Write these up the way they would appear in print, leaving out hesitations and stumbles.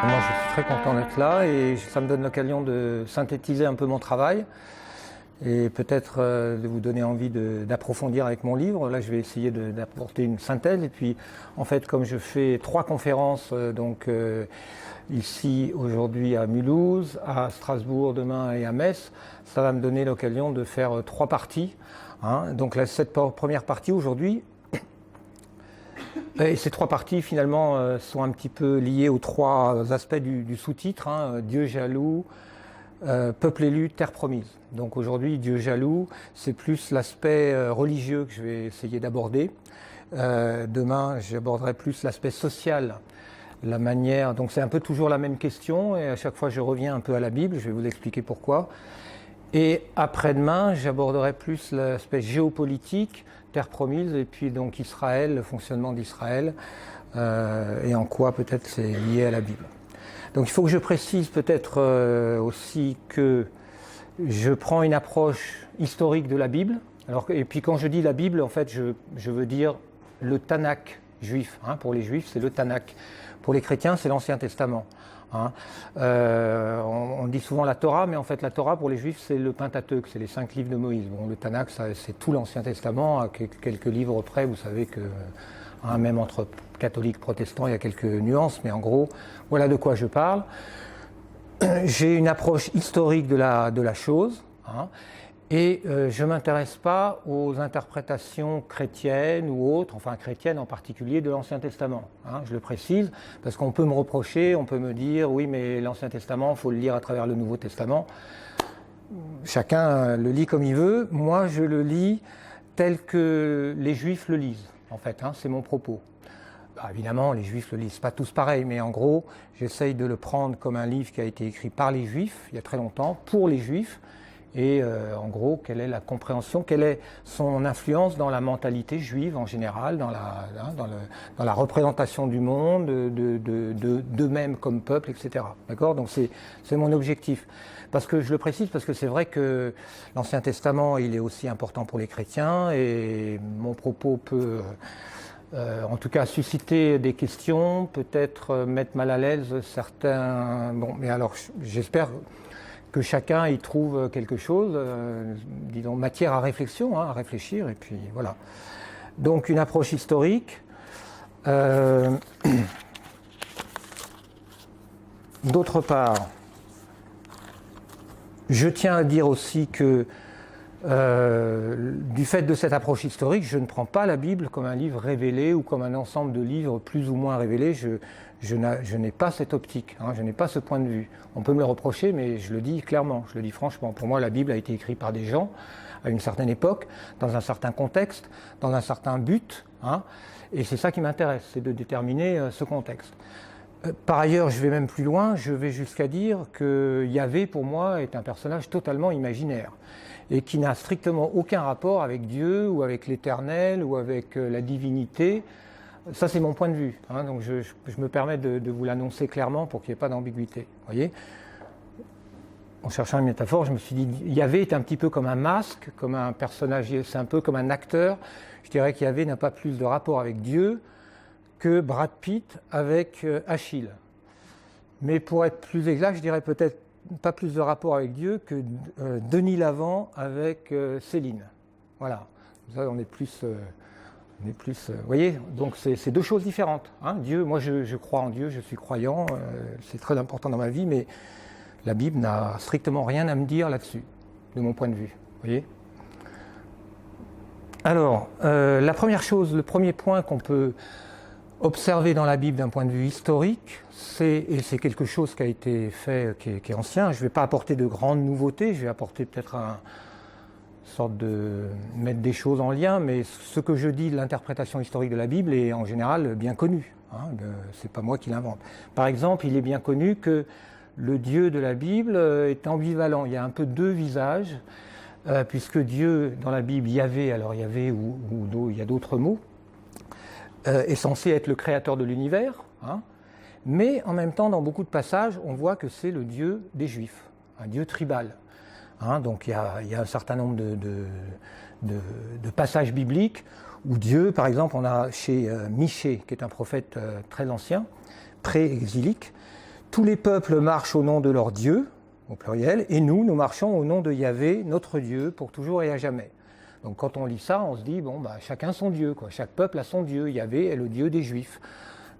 Moi, je suis très content d'être là et ça me donne l'occasion de synthétiser un peu mon travail et peut-être de vous donner envie d'approfondir avec mon livre. Là, je vais essayer d'apporter une synthèse. Et puis, en fait, comme je fais 3 conférences, ici aujourd'hui à Mulhouse, à Strasbourg demain et à Metz, ça va me donner l'occasion de faire 3 parties. Donc cette première partie aujourd'hui, et ces 3 parties finalement sont un petit peu liées aux 3 aspects du sous-titre, Dieu jaloux, peuple élu, terre promise. Donc aujourd'hui, Dieu jaloux, c'est plus l'aspect religieux que je vais essayer d'aborder. Demain, j'aborderai plus l'aspect social, la manière. Donc c'est un peu toujours la même question et à chaque fois je reviens un peu à la Bible, je vais vous expliquer pourquoi. Et après-demain, j'aborderai plus l'aspect géopolitique, terre promise, et puis donc Israël, le fonctionnement d'Israël, et en quoi peut-être c'est lié à la Bible. Donc il faut que je précise peut-être aussi que je prends une approche historique de la Bible. Et puis quand je dis la Bible, en fait, je veux dire le Tanakh juif. Pour les juifs, c'est le Tanakh. Pour les chrétiens, c'est l'Ancien Testament. On dit souvent la Torah, mais en fait la Torah pour les Juifs c'est le Pentateuque, c'est les 5 livres de Moïse. Bon, le Tanakh c'est tout l'Ancien Testament, à quelques livres près. Vous savez que même entre catholiques et protestants il y a quelques nuances, mais en gros voilà de quoi je parle. J'ai une approche historique de la chose. Et je ne m'intéresse pas aux interprétations chrétiennes ou autres, enfin chrétiennes en particulier, de l'Ancien Testament. Je le précise, parce qu'on peut me reprocher, on peut me dire, oui, mais l'Ancien Testament, il faut le lire à travers le Nouveau Testament. Chacun le lit comme il veut. Moi, je le lis tel que les Juifs le lisent, en fait. C'est mon propos. Évidemment, les Juifs ne le lisent pas tous pareil, mais en gros, j'essaye de le prendre comme un livre qui a été écrit par les Juifs, il y a très longtemps, pour les Juifs. Et en gros, quelle est la compréhension, quelle est son influence dans la mentalité juive en général, dans la représentation du monde, d'eux-mêmes comme peuple, etc. D'accord ? Donc c'est mon objectif. Parce que je le précise, parce que c'est vrai que l'Ancien Testament, il est aussi important pour les chrétiens, et mon propos peut, en tout cas, susciter des questions, peut-être mettre mal à l'aise certains. Bon, mais alors, j'espère que chacun y trouve quelque chose, disons, matière à réflexion, à réfléchir, et puis voilà. Donc une approche historique. D'autre part, je tiens à dire aussi que du fait de cette approche historique, je ne prends pas la Bible comme un livre révélé ou comme un ensemble de livres plus ou moins révélés. Je n'ai pas cette optique, je n'ai pas ce point de vue. On peut me le reprocher, mais je le dis clairement, je le dis franchement. Pour moi, la Bible a été écrite par des gens, à une certaine époque, dans un certain contexte, dans un certain but, et c'est ça qui m'intéresse, c'est de déterminer ce contexte. Par ailleurs, je vais même plus loin, je vais jusqu'à dire que Yahvé, pour moi, est un personnage totalement imaginaire, et qui n'a strictement aucun rapport avec Dieu, ou avec l'Éternel, ou avec la divinité. Ça, c'est mon point de vue. Donc je me permets de vous l'annoncer clairement pour qu'il n'y ait pas d'ambiguïté. Voyez ? En cherchant une métaphore, je me suis dit, Yahvé est un petit peu comme un masque, comme un personnage, c'est un peu comme un acteur. Je dirais qu'Yahvé n'a pas plus de rapport avec Dieu que Brad Pitt avec Achille. Mais pour être plus exact, je dirais peut-être pas plus de rapport avec Dieu que Denis Lavant avec Céline. Voilà. Ça, on est plus... vous voyez, donc c'est 2 choses différentes. Dieu, moi je crois en Dieu, je suis croyant, c'est très important dans ma vie, mais la Bible n'a strictement rien à me dire là-dessus, de mon point de vue. Voyez. Alors, la première chose, le premier point qu'on peut observer dans la Bible d'un point de vue historique, et c'est quelque chose qui a été fait, qui est ancien. Je ne vais pas apporter de grandes nouveautés, je vais apporter peut-être sorte de mettre des choses en lien, mais ce que je dis de l'interprétation historique de la Bible est en général bien connu. C'est pas moi qui l'invente. Par exemple, il est bien connu que le Dieu de la Bible est ambivalent. Il y a un peu 2 visages, puisque Dieu dans la Bible, Yahvé, alors Yahvé ou il y a d'autres mots, est censé être le créateur de l'univers, mais en même temps, dans beaucoup de passages, on voit que c'est le Dieu des Juifs, un Dieu tribal. Donc il y a un certain nombre de passages bibliques où Dieu, par exemple, on a chez Michée, qui est un prophète très ancien, pré-exilique, Tous les peuples marchent au nom de leur Dieu, au pluriel, et nous marchons au nom de Yahvé, notre Dieu, pour toujours et à jamais. Donc quand on lit ça, on se dit, bon, chacun son Dieu, quoi. Chaque peuple a son Dieu, Yahvé est le Dieu des Juifs.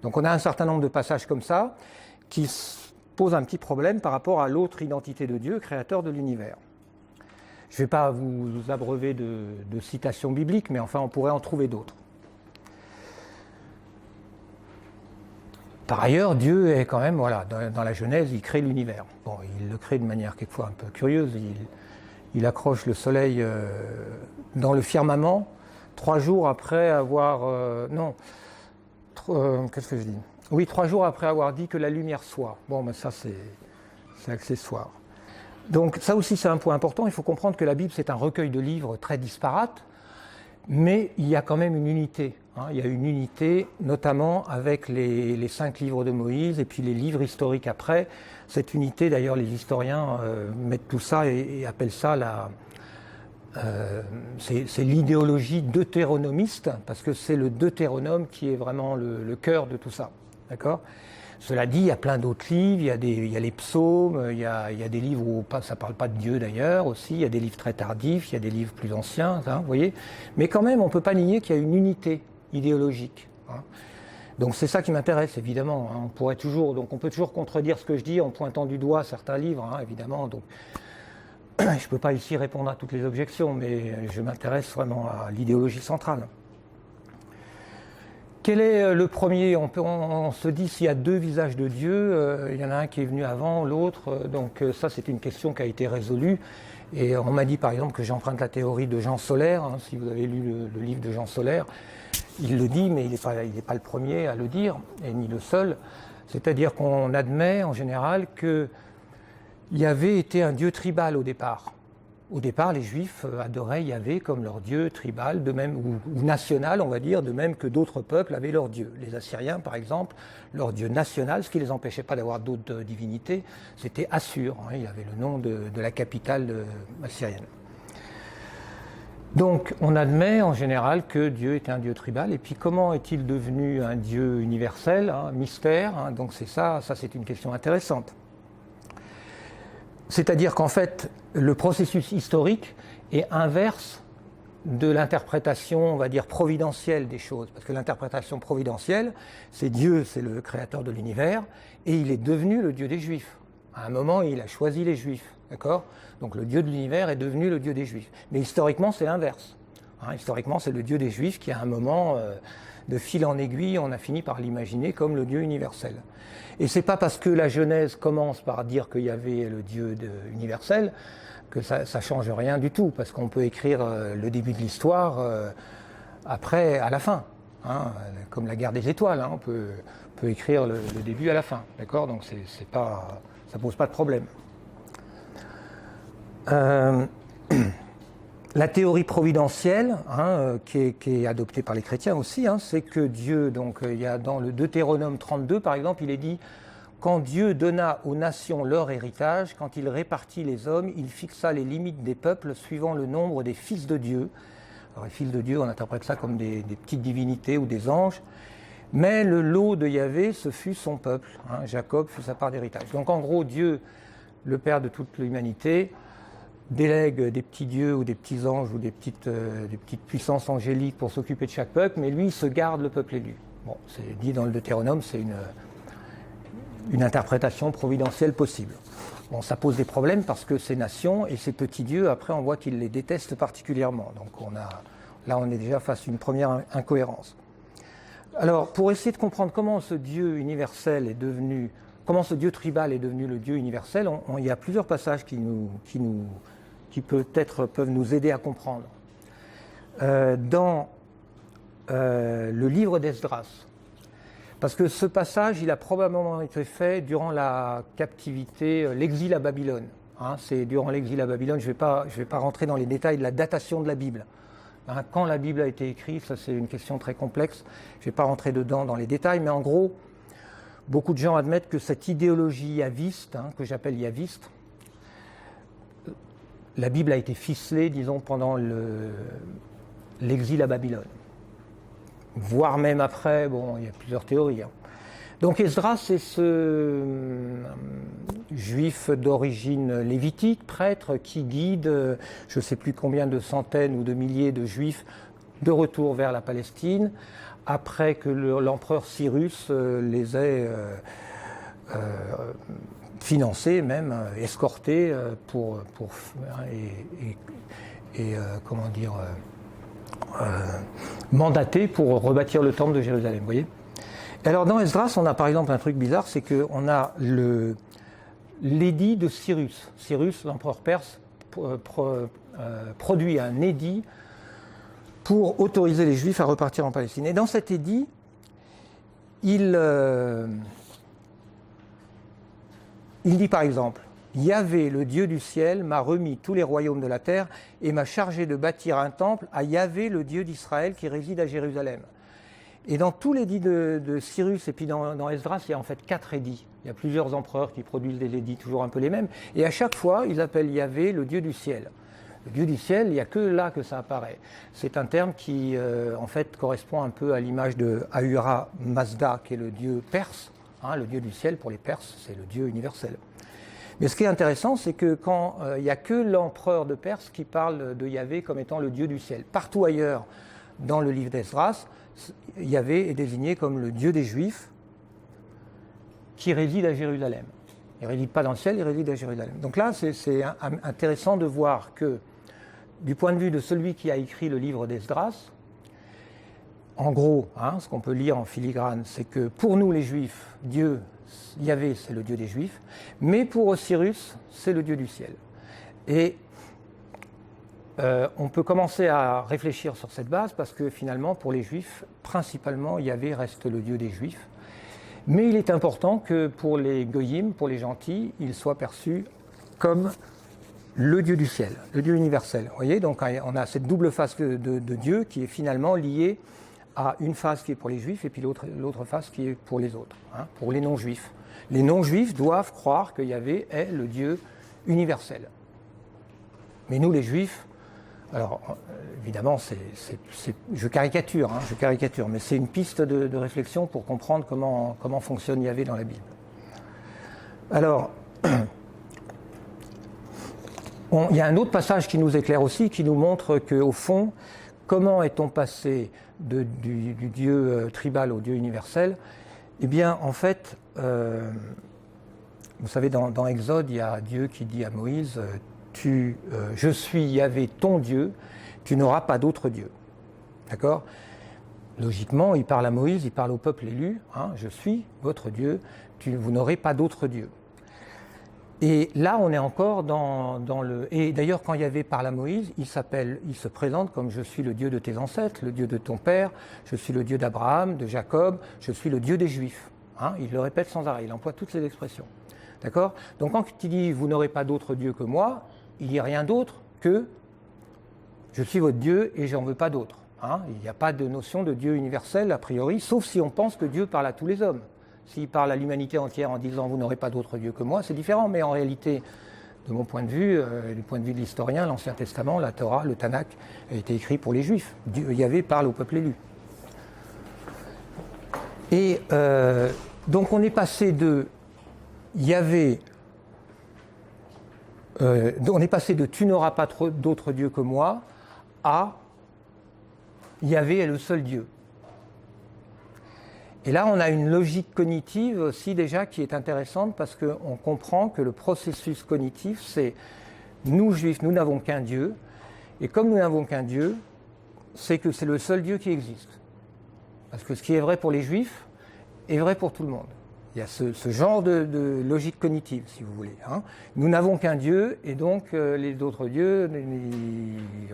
Donc on a un certain nombre de passages comme ça qui posent un petit problème par rapport à l'autre identité de Dieu, créateur de l'univers. Je ne vais pas vous abreuver de citations bibliques, mais enfin on pourrait en trouver d'autres. Par ailleurs, Dieu est quand même, voilà, dans la Genèse, il crée l'univers. Bon, il le crée de manière quelquefois un peu curieuse. Il accroche le soleil dans le firmament 3 jours après avoir... qu'est-ce que je dis ? Oui, 3 jours après avoir dit que la lumière soit. Bon, mais ça, c'est accessoire. Donc ça aussi, c'est un point important. Il faut comprendre que la Bible, c'est un recueil de livres très disparates, mais il y a quand même une unité. Il y a une unité, notamment avec les 5 livres de Moïse et puis les livres historiques après. Cette unité, d'ailleurs, les historiens mettent tout ça et appellent ça c'est l'idéologie deutéronomiste, parce que c'est le Deutéronome qui est vraiment le cœur de tout ça. D'accord ? Cela dit, il y a plein d'autres livres, il y a les psaumes, il y a des livres où ça ne parle pas de Dieu d'ailleurs aussi, il y a des livres très tardifs, il y a des livres plus anciens, vous voyez. Mais quand même, on ne peut pas nier qu'il y a une unité idéologique. Donc c'est ça qui m'intéresse, évidemment. On peut toujours contredire ce que je dis en pointant du doigt certains livres, évidemment. Donc, je ne peux pas ici répondre à toutes les objections, mais je m'intéresse vraiment à l'idéologie centrale. Quel est le premier ? On se dit s'il y a 2 visages de Dieu, il y en a un qui est venu avant, l'autre. Donc ça, c'est une question qui a été résolue. Et on m'a dit par exemple que j'emprunte la théorie de Jean Solaire. Si vous avez lu le livre de Jean Solaire, il le dit, mais il n'est pas le premier à le dire, et ni le seul. C'est-à-dire qu'on admet en général que Yahvé était un dieu tribal au départ. Au départ, les Juifs adoraient Yahvé comme leur dieu tribal, de même, ou national, on va dire, de même que d'autres peuples avaient leur dieu. Les Assyriens, par exemple, leur dieu national, ce qui ne les empêchait pas d'avoir d'autres divinités, c'était Assur. Il avait le nom de la capitale assyrienne. Donc, on admet en général que Dieu était un dieu tribal. Et puis, comment est-il devenu un dieu universel, mystère, donc c'est ça c'est une question intéressante. C'est-à-dire qu'en fait, le processus historique est inverse de l'interprétation, on va dire, providentielle des choses. Parce que l'interprétation providentielle, c'est Dieu, c'est le créateur de l'univers, et il est devenu le Dieu des Juifs. À un moment, il a choisi les Juifs, d'accord ? Donc le Dieu de l'univers est devenu le Dieu des Juifs. Mais historiquement, c'est l'inverse. Historiquement, c'est le Dieu des Juifs qui, à un moment, de fil en aiguille, on a fini par l'imaginer comme le Dieu universel. Et c'est pas parce que la Genèse commence par dire qu'il y avait le Dieu universel que ça change rien du tout, parce qu'on peut écrire le début de l'histoire après, à la fin, comme la guerre des étoiles, on peut écrire le début à la fin, d'accord ? Donc ça pose pas de problème. La théorie providentielle, qui est adoptée par les chrétiens aussi, c'est que Dieu, donc il y a dans le Deutéronome 32 par exemple, il est dit « Quand Dieu donna aux nations leur héritage, quand il répartit les hommes, il fixa les limites des peuples suivant le nombre des fils de Dieu. » Alors les fils de Dieu, on interprète ça comme des petites divinités ou des anges. Mais le lot de Yahvé, ce fut son peuple. Jacob fut sa part d'héritage. Donc en gros, Dieu, le Père de toute l'humanité, délègue des petits dieux ou des petits anges ou des petites puissances angéliques pour s'occuper de chaque peuple, mais lui, il se garde le peuple élu. Bon, c'est dit dans le Deutéronome, c'est une interprétation providentielle possible. Bon, ça pose des problèmes parce que ces nations et ces petits dieux, après, on voit qu'ils les détestent particulièrement. Donc là, on est déjà face à une première incohérence. Alors, pour essayer de comprendre comment ce Dieu universel est devenu, comment ce Dieu tribal est devenu le Dieu universel, il y a plusieurs passages qui peut-être peuvent nous aider à comprendre. Dans le livre d'Esdras, parce que ce passage, il a probablement été fait durant la captivité, l'exil à Babylone. C'est durant l'exil à Babylone, je vais pas rentrer dans les détails de la datation de la Bible. Quand la Bible a été écrite, ça c'est une question très complexe, je ne vais pas rentrer dedans dans les détails, mais en gros, beaucoup de gens admettent que cette idéologie yaviste, que j'appelle yaviste, la Bible a été ficelée, disons, pendant l'exil à Babylone. Voire même après, bon, il y a plusieurs théories. Donc Esdras, c'est ce juif d'origine lévitique, prêtre, qui guide je ne sais plus combien de centaines ou de milliers de juifs de retour vers la Palestine, après que l'empereur Cyrus les ait financés, même escortés comment dire, mandatés pour rebâtir le temple de Jérusalem. Vous voyez ? Alors dans Esdras, on a par exemple un truc bizarre, c'est qu'on a l'édit de Cyrus. Cyrus, l'empereur perse, produit un édit pour autoriser les Juifs à repartir en Palestine. Et dans cet édit, il dit par exemple, Yahvé, le Dieu du ciel, m'a remis tous les royaumes de la terre et m'a chargé de bâtir un temple à Yahvé, le Dieu d'Israël, qui réside à Jérusalem. Et dans tout l'édit de Cyrus et puis dans Esdras, il y a en fait 4 édits. Il y a plusieurs empereurs qui produisent des édits toujours un peu les mêmes. Et à chaque fois, ils appellent Yahvé le Dieu du ciel. Le Dieu du ciel, il n'y a que là que ça apparaît. C'est un terme qui, en fait, correspond un peu à l'image de Ahura Mazda, qui est le Dieu perse. Le Dieu du ciel, pour les Perses, c'est le Dieu universel. Mais ce qui est intéressant, c'est que quand il n'y a que l'empereur de Perse qui parle de Yahvé comme étant le Dieu du ciel. Partout ailleurs, dans le livre d'Esdras, Yahvé est désigné comme le Dieu des Juifs qui réside à Jérusalem. Il ne réside pas dans le ciel, il réside à Jérusalem. Donc là, c'est intéressant de voir que, du point de vue de celui qui a écrit le livre d'Esdras, en gros, ce qu'on peut lire en filigrane, c'est que pour nous les Juifs, Dieu, Yahvé, c'est le Dieu des Juifs, mais pour Osiris, c'est le Dieu du ciel. Et on peut commencer à réfléchir sur cette base parce que finalement, pour les Juifs, principalement, Yahvé reste le Dieu des Juifs. Mais il est important que pour les Goyim, pour les gentils, il soit perçu comme le Dieu du ciel, le Dieu universel. Vous voyez, donc on a cette double face de Dieu qui est finalement liée à une face qui est pour les Juifs et puis l'autre face qui est pour les autres, pour les non-Juifs. Les non-Juifs doivent croire que Yahvé est le Dieu universel. Mais nous, les Juifs, alors évidemment, je caricature, mais c'est une piste de réflexion pour comprendre comment fonctionne Yahvé dans la Bible. Alors, il y a un autre passage qui nous éclaire aussi, qui nous montre qu'au fond, comment est-on passé du Dieu tribal au Dieu universel ? Eh bien, en fait, vous savez, dans Exode, il y a Dieu qui dit à Moïse je suis Yahvé ton Dieu, tu n'auras pas d'autre Dieu. D'accord ? Logiquement, il parle à Moïse, il parle au peuple élu, je suis votre Dieu, vous n'aurez pas d'autre Dieu. Et là, on est encore dans le... Et d'ailleurs, quand Yahvé parle à Moïse, il se présente comme je suis le Dieu de tes ancêtres, le Dieu de ton père, je suis le Dieu d'Abraham, de Jacob, je suis le Dieu des Juifs. Il le répète sans arrêt, il emploie toutes ces expressions. D'accord ? Donc quand il dit vous n'aurez pas d'autre Dieu que moi, il n'y a rien d'autre que je suis votre Dieu et j'en veux pas d'autre. Il n'y a pas de notion de Dieu universel a priori, sauf si on pense que Dieu parle à tous les hommes. S'il parle à l'humanité entière en disant vous n'aurez pas d'autre Dieu que moi, c'est différent. Mais en réalité, de mon point de vue, du point de vue de l'historien, l'Ancien Testament, la Torah, le Tanakh, a été écrit pour les Juifs. Yahvé parle au peuple élu. Et donc on est passé de Yahvé, on est passé de tu n'auras pas d'autre Dieu que moi à Yahvé est le seul Dieu. Et là, on a une logique cognitive aussi déjà qui est intéressante parce qu'on comprend que le processus cognitif, c'est nous, Juifs, nous n'avons qu'un Dieu. Et comme nous n'avons qu'un Dieu, c'est que c'est le seul Dieu qui existe. Parce que ce qui est vrai pour les Juifs est vrai pour tout le monde. Il y a ce genre de logique cognitive, si vous voulez. Nous n'avons qu'un Dieu, et donc les autres dieux,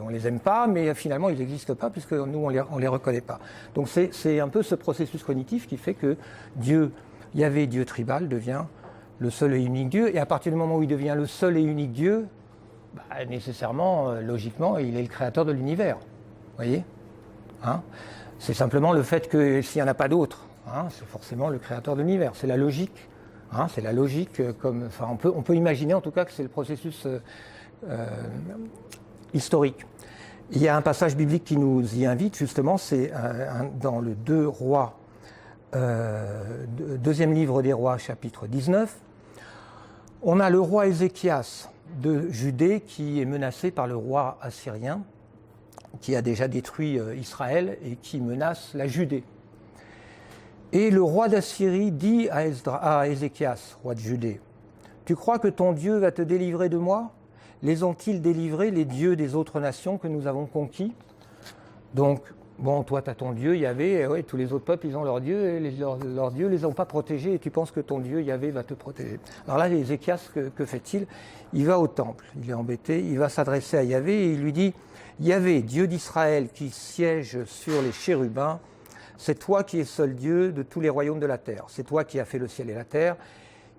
on ne les aime pas, mais finalement ils n'existent pas, puisque nous, on les reconnaît pas. Donc c'est un peu ce processus cognitif qui fait que Dieu, Yahvé, Dieu tribal, devient le seul et unique Dieu, et à partir du moment où il devient le seul et unique Dieu, nécessairement, logiquement, il est le créateur de l'univers. Vous voyez ? C'est simplement le fait que s'il n'y en a pas d'autre, c'est forcément le créateur de l'univers. C'est la logique. C'est la logique on peut imaginer en tout cas que c'est le processus historique. Il y a un passage biblique qui nous y invite justement, c'est dans le 2 Rois deuxième livre des rois, chapitre 19, on a le roi Ézéchias de Judée qui est menacé par le roi assyrien, qui a déjà détruit Israël et qui menace la Judée. Et le roi d'Assyrie dit à Ézéchias, roi de Judée, « Tu crois que ton Dieu va te délivrer de moi? Les ont-ils délivrés, les dieux des autres nations que nous avons conquis ?» Donc, bon, toi, tu as ton Dieu, Yahvé, et ouais, tous les autres peuples, ils ont leur Dieu, et leurs dieux ne les ont pas protégés, et tu penses que ton Dieu, Yahvé, va te protéger. Alors là, Ézéchias, que fait-il? Il va au temple, il est embêté, il va s'adresser à Yahvé, et il lui dit, « Yahvé, Dieu d'Israël, qui siège sur les chérubins, c'est toi qui es seul Dieu de tous les royaumes de la terre. C'est toi qui as fait le ciel et la terre.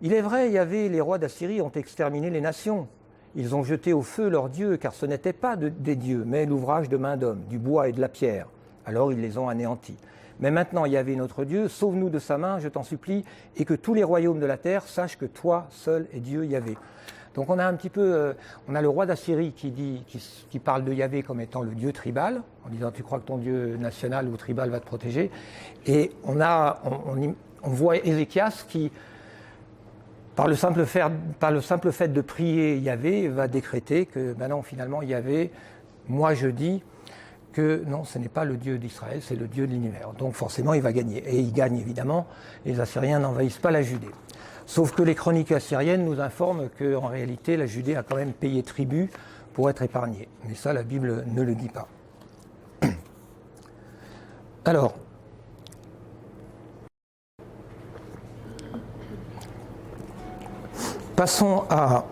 Il est vrai, Yahvé, les rois d'Assyrie ont exterminé les nations. Ils ont jeté au feu leurs dieux, car ce n'était pas des dieux, mais l'ouvrage de main d'homme, du bois et de la pierre. Alors ils les ont anéantis. Mais maintenant, Yahvé, notre Dieu, sauve-nous de sa main, je t'en supplie, et que tous les royaumes de la terre sachent que toi seul est Dieu, Yahvé. » Donc on a un petit peu, on a le roi d'Assyrie qui parle de Yahvé comme étant le dieu tribal, en disant tu crois que ton dieu national ou tribal va te protéger. Et on voit Ézéchias qui, par le simple fait de prier Yahvé, va décréter que non, finalement Yahvé, moi je dis que non, ce n'est pas le Dieu d'Israël, c'est le Dieu de l'univers. Donc forcément il va gagner. Et il gagne évidemment, les Assyriens n'envahissent pas la Judée. Sauf que les chroniques assyriennes nous informent qu'en réalité, la Judée a quand même payé tribut pour être épargnée. Mais ça, la Bible ne le dit pas. Alors, passons à...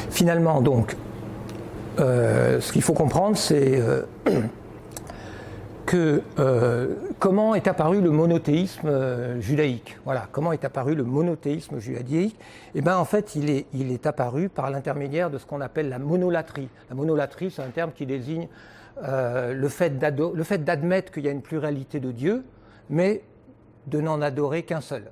Finalement, donc, ce qu'il faut comprendre, c'est... comment est apparu le monothéisme judaïque. Voilà, comment est apparu le monothéisme judaïque? Eh bien, en fait, il est apparu par l'intermédiaire de ce qu'on appelle la monolatrie. La monolatrie, c'est un terme qui désigne le fait d'admettre qu'il y a une pluralité de dieux, mais de n'en adorer qu'un seul.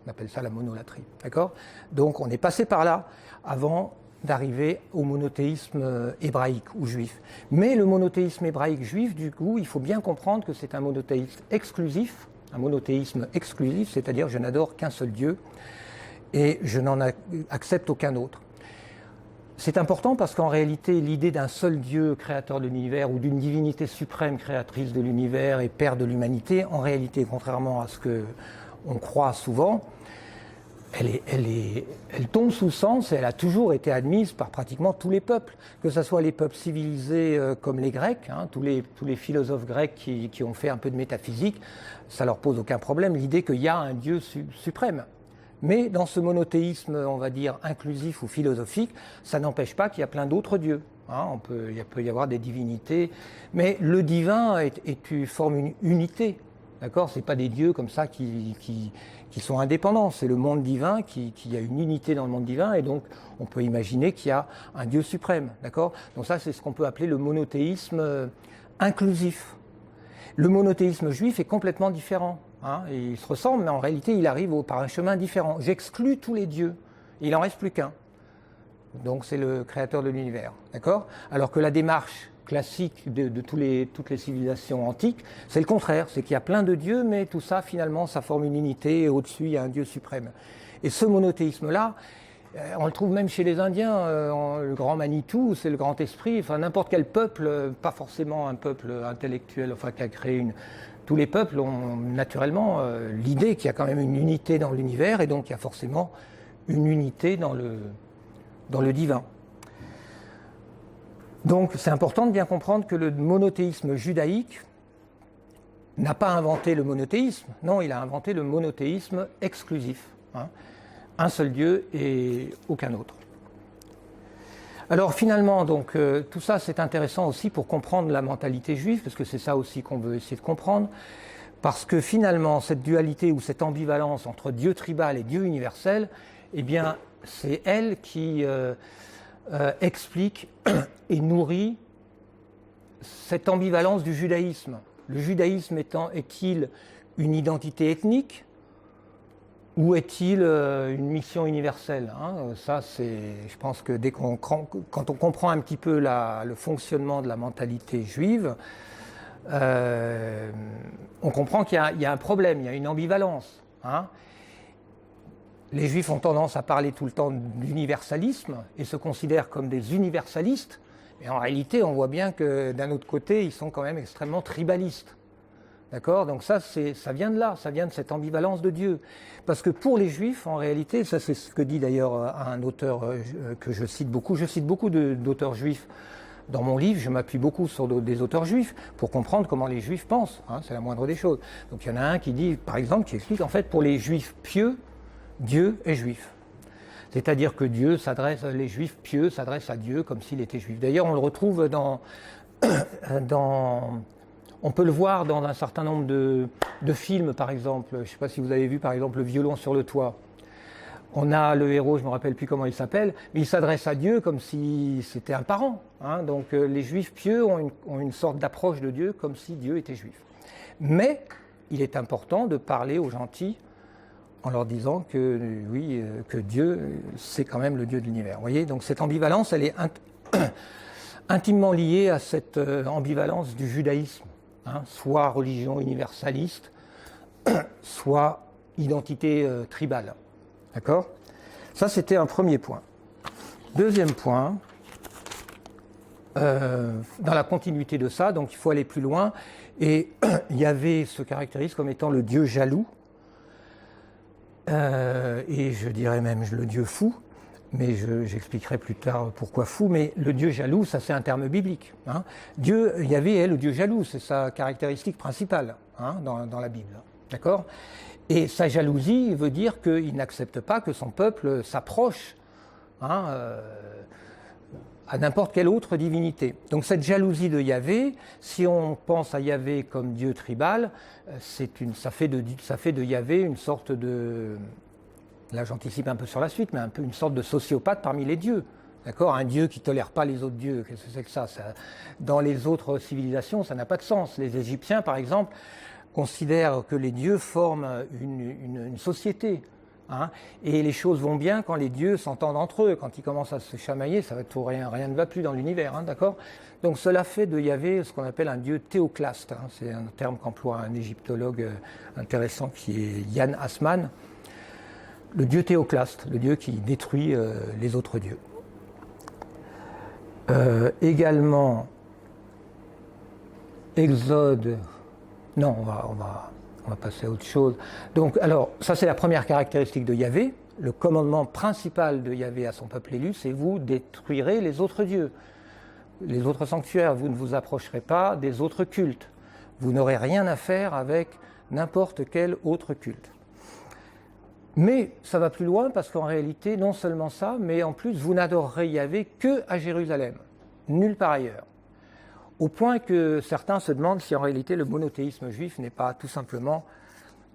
On appelle ça la monolatrie. D'accord? Donc, on est passé par là avant d'arriver au monothéisme hébraïque ou juif. Mais le monothéisme hébraïque juif, du coup, il faut bien comprendre que c'est un monothéisme exclusif, c'est-à-dire je n'adore qu'un seul Dieu et je n'en accepte aucun autre. C'est important parce qu'en réalité, l'idée d'un seul Dieu créateur de l'univers ou d'une divinité suprême créatrice de l'univers et père de l'humanité, en réalité, contrairement à ce qu'on croit souvent, elle tombe sous sens et elle a toujours été admise par pratiquement tous les peuples, que ce soit les peuples civilisés comme les Grecs, tous les philosophes grecs qui ont fait un peu de métaphysique, ça leur pose aucun problème, l'idée qu'il y a un Dieu suprême. Mais dans ce monothéisme, on va dire, inclusif ou philosophique, ça n'empêche pas qu'il y a plein d'autres dieux. Il peut y avoir des divinités, mais le divin forme une unité. D'accord ? Ce n'est pas des dieux comme ça qui sont indépendants, c'est le monde divin qui a une unité dans le monde divin et donc on peut imaginer qu'il y a un Dieu suprême. D'accord ? Donc ça, c'est ce qu'on peut appeler le monothéisme inclusif. Le monothéisme juif est complètement différent. Et il se ressemble, mais en réalité, il arrive par un chemin différent. J'exclus tous les dieux, il n'en reste plus qu'un. Donc c'est le créateur de l'univers. D'accord ? Alors que la démarche classique de toutes les civilisations antiques, c'est le contraire, c'est qu'il y a plein de dieux, mais tout ça, finalement, ça forme une unité, et au-dessus, il y a un Dieu suprême. Et ce monothéisme-là, on le trouve même chez les Indiens, le grand Manitou, c'est le grand esprit, enfin n'importe quel peuple, pas forcément un peuple intellectuel, enfin qui a créé tous les peuples ont naturellement l'idée qu'il y a quand même une unité dans l'univers, et donc il y a forcément une unité dans le divin. Donc c'est important de bien comprendre que le monothéisme judaïque n'a pas inventé le monothéisme, non, il a inventé le monothéisme exclusif. Un seul Dieu et aucun autre. Alors finalement, donc, tout ça c'est intéressant aussi pour comprendre la mentalité juive, parce que c'est ça aussi qu'on veut essayer de comprendre, parce que finalement cette dualité ou cette ambivalence entre Dieu tribal et Dieu universel, eh bien c'est elle qui explique et nourrit cette ambivalence du judaïsme. Le judaïsme est-il une identité ethnique Où est-il une mission universelle, hein? Ça, je pense que quand on comprend un petit peu le fonctionnement de la mentalité juive, on comprend qu'il y a un problème, il y a une ambivalence, hein. Les Juifs ont tendance à parler tout le temps d'universalisme et se considèrent comme des universalistes, mais en réalité, on voit bien que d'un autre côté, ils sont quand même extrêmement tribalistes. D'accord? Donc ça vient de là, ça vient de cette ambivalence de Dieu. Parce que pour les Juifs, en réalité, ça c'est ce que dit d'ailleurs un auteur que je cite beaucoup d'auteurs juifs dans mon livre, je m'appuie beaucoup sur des auteurs juifs pour comprendre comment les Juifs pensent, hein, c'est la moindre des choses. Donc il y en a un qui dit, par exemple, qui explique en fait pour les Juifs pieux, Dieu est juif. C'est-à-dire que les Juifs pieux s'adressent à Dieu comme s'il était juif. D'ailleurs, on le retrouve on peut le voir dans un certain nombre de films, par exemple. Je ne sais pas si vous avez vu, par exemple, Le violon sur le toit. On a le héros, je ne me rappelle plus comment il s'appelle, mais il s'adresse à Dieu comme si c'était un parent, hein. Donc les Juifs pieux ont une sorte d'approche de Dieu comme si Dieu était juif. Mais il est important de parler aux gentils en leur disant que oui, que Dieu, c'est quand même le Dieu de l'univers. Vous voyez, donc cette ambivalence, elle est intimement liée à cette ambivalence du judaïsme, hein, soit religion universaliste, soit identité tribale. D'accord? Ça, c'était un premier point. Deuxième point, dans la continuité de ça, donc il faut aller plus loin, et Yahvé se caractérise comme étant le Dieu jaloux, et je dirais même le Dieu fou, mais j'expliquerai plus tard pourquoi fou, mais le Dieu jaloux, ça c'est un terme biblique, hein. Yahvé est le Dieu jaloux, c'est sa caractéristique principale, hein, dans la Bible, d'accord? Et sa jalousie veut dire qu'il n'accepte pas que son peuple s'approche, hein, à n'importe quelle autre divinité. Donc cette jalousie de Yahvé, si on pense à Yahvé comme Dieu tribal, ça fait de Yahvé une sorte de... Là j'anticipe un peu sur la suite, mais un peu une sorte de sociopathe parmi les dieux. D'accord? Un dieu qui ne tolère pas les autres dieux, qu'est-ce que c'est que ça? Dans les autres civilisations, ça n'a pas de sens. Les Égyptiens, par exemple, considèrent que les dieux forment une société, hein, et les choses vont bien quand les dieux s'entendent entre eux. Quand ils commencent à se chamailler, ça va tout rien ne va plus dans l'univers, hein, d'accord? Donc cela fait de Yahvé ce qu'on appelle un dieu théoclaste, hein. C'est un terme qu'emploie un égyptologue intéressant qui est Yann Assmann. Le dieu théoclaste, le dieu qui détruit les autres dieux. Également, Exode... Non, on va passer à autre chose. Donc, alors, ça c'est la première caractéristique de Yahvé. Le commandement principal de Yahvé à son peuple élu, c'est vous détruirez les autres dieux, les autres sanctuaires. Vous ne vous approcherez pas des autres cultes. Vous n'aurez rien à faire avec n'importe quel autre culte. Mais ça va plus loin parce qu'en réalité, non seulement ça, mais en plus, vous n'adorerez Yahvé que à Jérusalem, nulle part ailleurs. Au point que certains se demandent si en réalité le monothéisme juif n'est pas tout simplement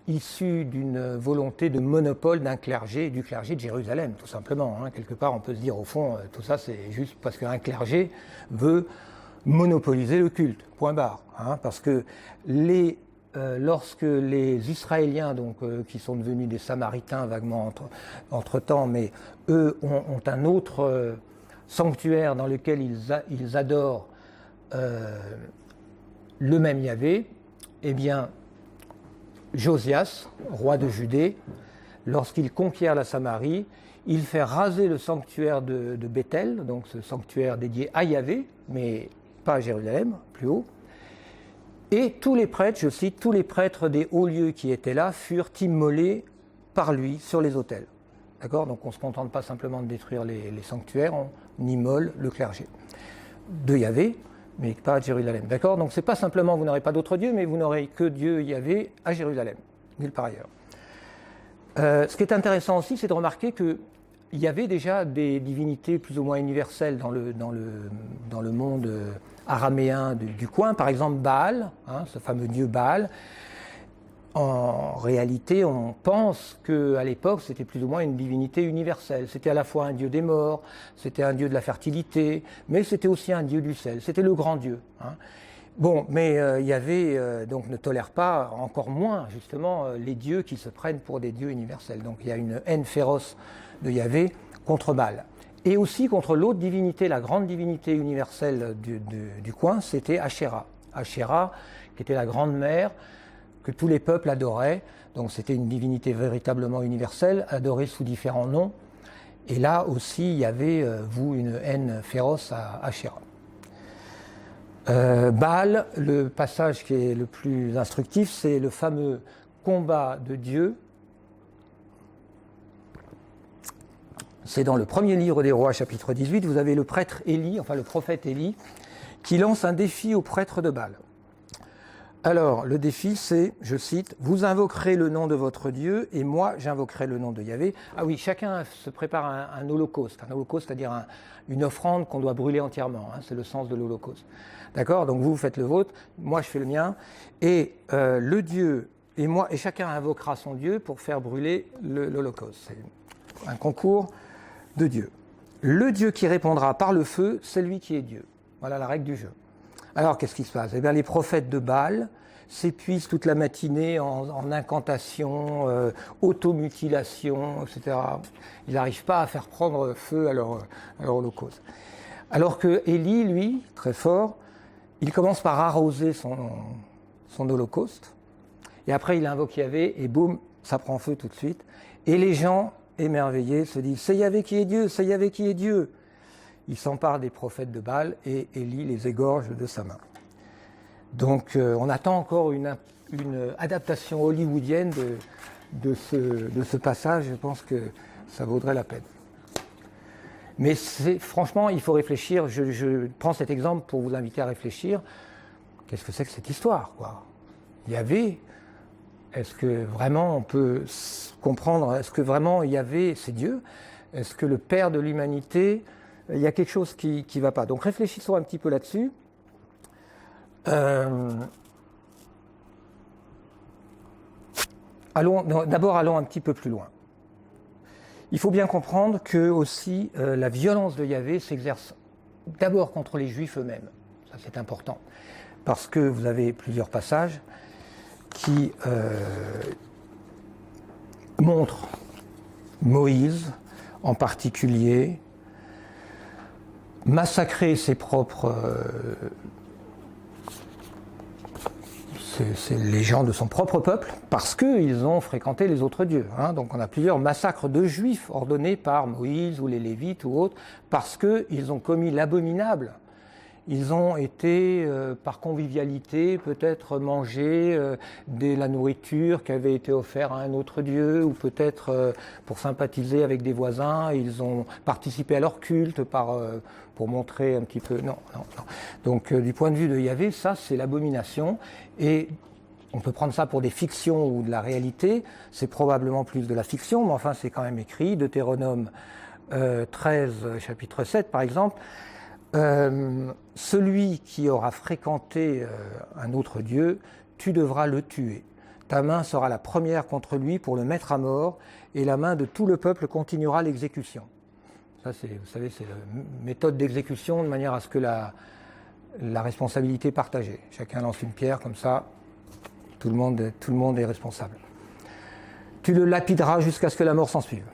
issu d'une volonté de monopole du clergé de Jérusalem, tout simplement, hein. Quelque part, on peut se dire, au fond, tout ça, c'est juste parce qu'un clergé veut monopoliser le culte, point barre, hein, parce que lorsque les Israéliens, donc, qui sont devenus des Samaritains vaguement entre-temps, mais eux ont un autre sanctuaire dans lequel ils adorent le même Yahvé, eh bien, Josias, roi de Judée, lorsqu'il conquiert la Samarie, il fait raser le sanctuaire de Bethel, donc ce sanctuaire dédié à Yahvé, mais pas à Jérusalem, plus haut. Et tous les prêtres, je cite, tous les prêtres des hauts lieux qui étaient là furent immolés par lui sur les autels. D'accord? Donc on ne se contente pas simplement de détruire les sanctuaires, on immole le clergé de Yahvé, mais pas à Jérusalem. D'accord? Donc c'est pas simplement vous n'aurez pas d'autres dieux, mais vous n'aurez que Dieu Yahvé à Jérusalem, nulle part ailleurs. Ce qui est intéressant aussi, c'est de remarquer qu'il y avait déjà des divinités plus ou moins universelles dans le monde araméen du coin, par exemple Baal, hein, ce fameux dieu Baal. En réalité, on pense qu'à l'époque, c'était plus ou moins une divinité universelle. C'était à la fois un dieu des morts, c'était un dieu de la fertilité, mais c'était aussi un dieu du sel. C'était le grand dieu, hein. Bon, mais Yahvé donc ne tolère pas, encore moins justement, les dieux qui se prennent pour des dieux universels. Donc il y a une haine féroce de Yahvé contre Baal. Et aussi contre l'autre divinité, la grande divinité universelle du coin, c'était Asherah. Asherah, qui était la grande mère que tous les peuples adoraient. Donc c'était une divinité véritablement universelle, adorée sous différents noms. Et là aussi, il y avait, une haine féroce à Asherah. Baal, le passage qui est le plus instructif, c'est le fameux combat de Dieu. C'est dans le premier livre des Rois, chapitre 18, vous avez le prêtre Élie, enfin le prophète Élie, qui lance un défi aux prêtres de Baal. Alors, le défi, c'est, je cite, « Vous invoquerez le nom de votre Dieu, et moi, j'invoquerai le nom de Yahvé. » Ah oui, chacun se prépare un holocauste. Un holocauste, c'est-à-dire une offrande qu'on doit brûler entièrement. Hein, c'est le sens de l'holocauste. D'accord? Donc vous faites le vôtre, moi je fais le mien. Et le Dieu et moi, et chacun invoquera son Dieu pour faire brûler l'holocauste. C'est un concours de Dieu. Le Dieu qui répondra par le feu, c'est lui qui est Dieu. Voilà la règle du jeu. Alors, qu'est-ce qui se passe? Eh bien, les prophètes de Baal s'épuisent toute la matinée en incantations, automutilation, etc. Ils n'arrivent pas à faire prendre feu à leur holocauste. Alors que Élie, lui, très fort, il commence par arroser son holocauste, et après il invoque Yahvé, et boum, ça prend feu tout de suite. Et les gens, émerveillés, se disent « C'est Yahvé qui est Dieu, c'est Yahvé qui est Dieu !» Il s'empare des prophètes de Baal et Élie les égorge de sa main. Donc on attend encore une adaptation hollywoodienne de ce passage. Je pense que ça vaudrait la peine. Mais franchement, il faut réfléchir. Je prends cet exemple pour vous inviter à réfléchir. Qu'est-ce que c'est que cette histoire, quoi? Yahvé, est-ce que vraiment on peut comprendre? Est-ce que vraiment Yahvé, c'est Dieu? Est-ce que le Père de l'humanité... Il y a quelque chose qui ne va pas. Donc réfléchissons un petit peu là-dessus. D'abord, allons un petit peu plus loin. Il faut bien comprendre que aussi la violence de Yahvé s'exerce d'abord contre les Juifs eux-mêmes. Ça, c'est important. Parce que vous avez plusieurs passages qui montrent Moïse, en particulier, massacrer ses propres... c'est les gens de son propre peuple, parce qu'ils ont fréquenté les autres dieux. Hein. Donc on a plusieurs massacres de juifs ordonnés par Moïse ou les Lévites ou autres, parce qu'ils ont commis l'abominable. Ils ont été, par convivialité, peut-être mangé la nourriture qui avait été offerte à un autre dieu, ou peut-être pour sympathiser avec des voisins, ils ont participé à leur culte pour montrer un petit peu... Non. Donc du point de vue de Yahvé, ça c'est l'abomination, et on peut prendre ça pour des fictions ou de la réalité, c'est probablement plus de la fiction, mais enfin c'est quand même écrit, Deutéronome 13, chapitre 7 par exemple, celui qui aura fréquenté un autre Dieu, tu devras le tuer. Ta main sera la première contre lui pour le mettre à mort, et la main de tout le peuple continuera l'exécution. Ça, vous savez, c'est la méthode d'exécution de manière à ce que la responsabilité est partagée. Chacun lance une pierre, comme ça, tout le monde est responsable. Tu le lapideras jusqu'à ce que la mort s'en suive.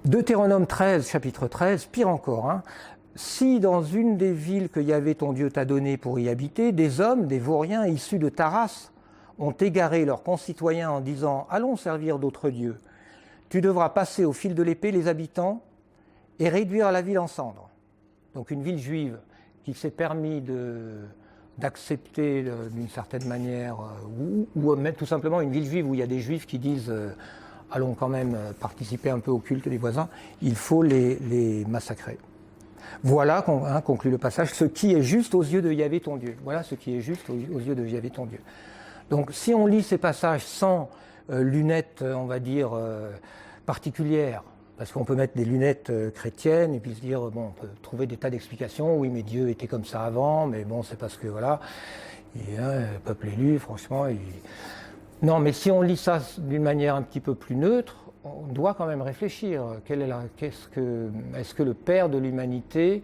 Deutéronome 13, chapitre 13, pire encore, hein. Si dans une des villes que Yahvé ton Dieu t'a données pour y habiter, des hommes, des vauriens issus de ta race, ont égaré leurs concitoyens en disant « Allons servir d'autres dieux », tu devras passer au fil de l'épée les habitants et réduire la ville en cendres. Donc une ville juive qui s'est permis d'accepter d'une certaine manière, ou même tout simplement une ville juive où il y a des juifs qui disent allons quand même participer un peu au culte des voisins, il faut les massacrer. Voilà, conclut le passage, ce qui est juste aux yeux de Yahvé ton Dieu. Voilà ce qui est juste aux yeux de Yahvé ton Dieu. Donc si on lit ces passages sans lunettes, on va dire, particulières, parce qu'on peut mettre des lunettes chrétiennes et puis se dire, bon, on peut trouver des tas d'explications, oui mais Dieu était comme ça avant, mais bon c'est parce que voilà, le peuple élu, franchement, Non, mais si on lit ça d'une manière un petit peu plus neutre, on doit quand même réfléchir. Est-ce que le Père de l'humanité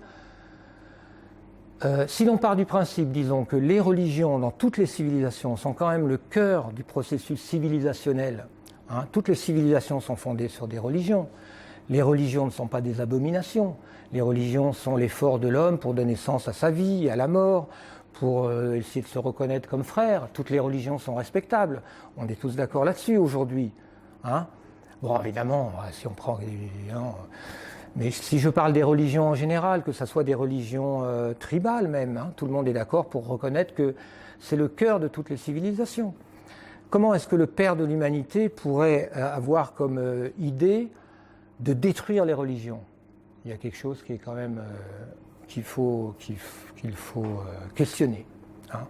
Si l'on part du principe, disons, que les religions dans toutes les civilisations sont quand même le cœur du processus civilisationnel, hein, toutes les civilisations sont fondées sur des religions. Les religions ne sont pas des abominations. Les religions sont l'effort de l'homme pour donner sens à sa vie, à la mort, pour essayer de se reconnaître comme frère. Toutes les religions sont respectables. On est tous d'accord là-dessus aujourd'hui. Hein. Bon, évidemment, si on prend... Mais si je parle des religions en général, que ce soit des religions tribales même, hein, tout le monde est d'accord pour reconnaître que c'est le cœur de toutes les civilisations. Comment est-ce que le Père de l'humanité pourrait avoir comme idée de détruire les religions? Il y a quelque chose qui est quand même qu'il faut questionner. Hein.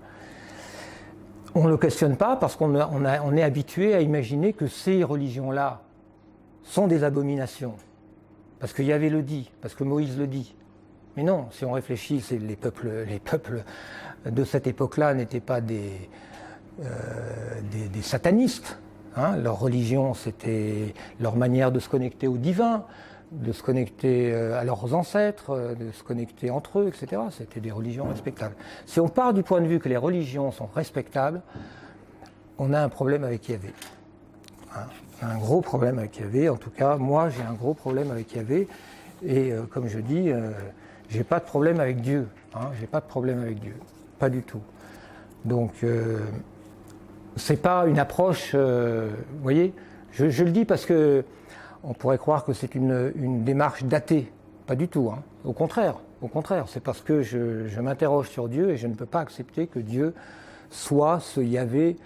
On ne le questionne pas parce qu'on est habitué à imaginer que ces religions-là sont des abominations. Parce que Yahvé le dit, parce que Moïse le dit. Mais non, si on réfléchit, les peuples de cette époque-là n'étaient pas des satanistes. Hein. Leur religion, c'était leur manière de se connecter au divin, de se connecter à leurs ancêtres, de se connecter entre eux, etc. C'était des religions respectables. Si on part du point de vue que les religions sont respectables, on a un problème avec Yahvé. Hein. Un gros problème avec Yahvé, en tout cas, moi j'ai un gros problème avec Yahvé, et comme je dis, j'ai pas de problème avec Dieu, hein, j'ai pas de problème avec Dieu, pas du tout. Donc, c'est pas une approche, vous voyez, je le dis parce que on pourrait croire que c'est une démarche datée, pas du tout, hein. Au contraire, c'est parce que je m'interroge sur Dieu et je ne peux pas accepter que Dieu soit ce Yahvé,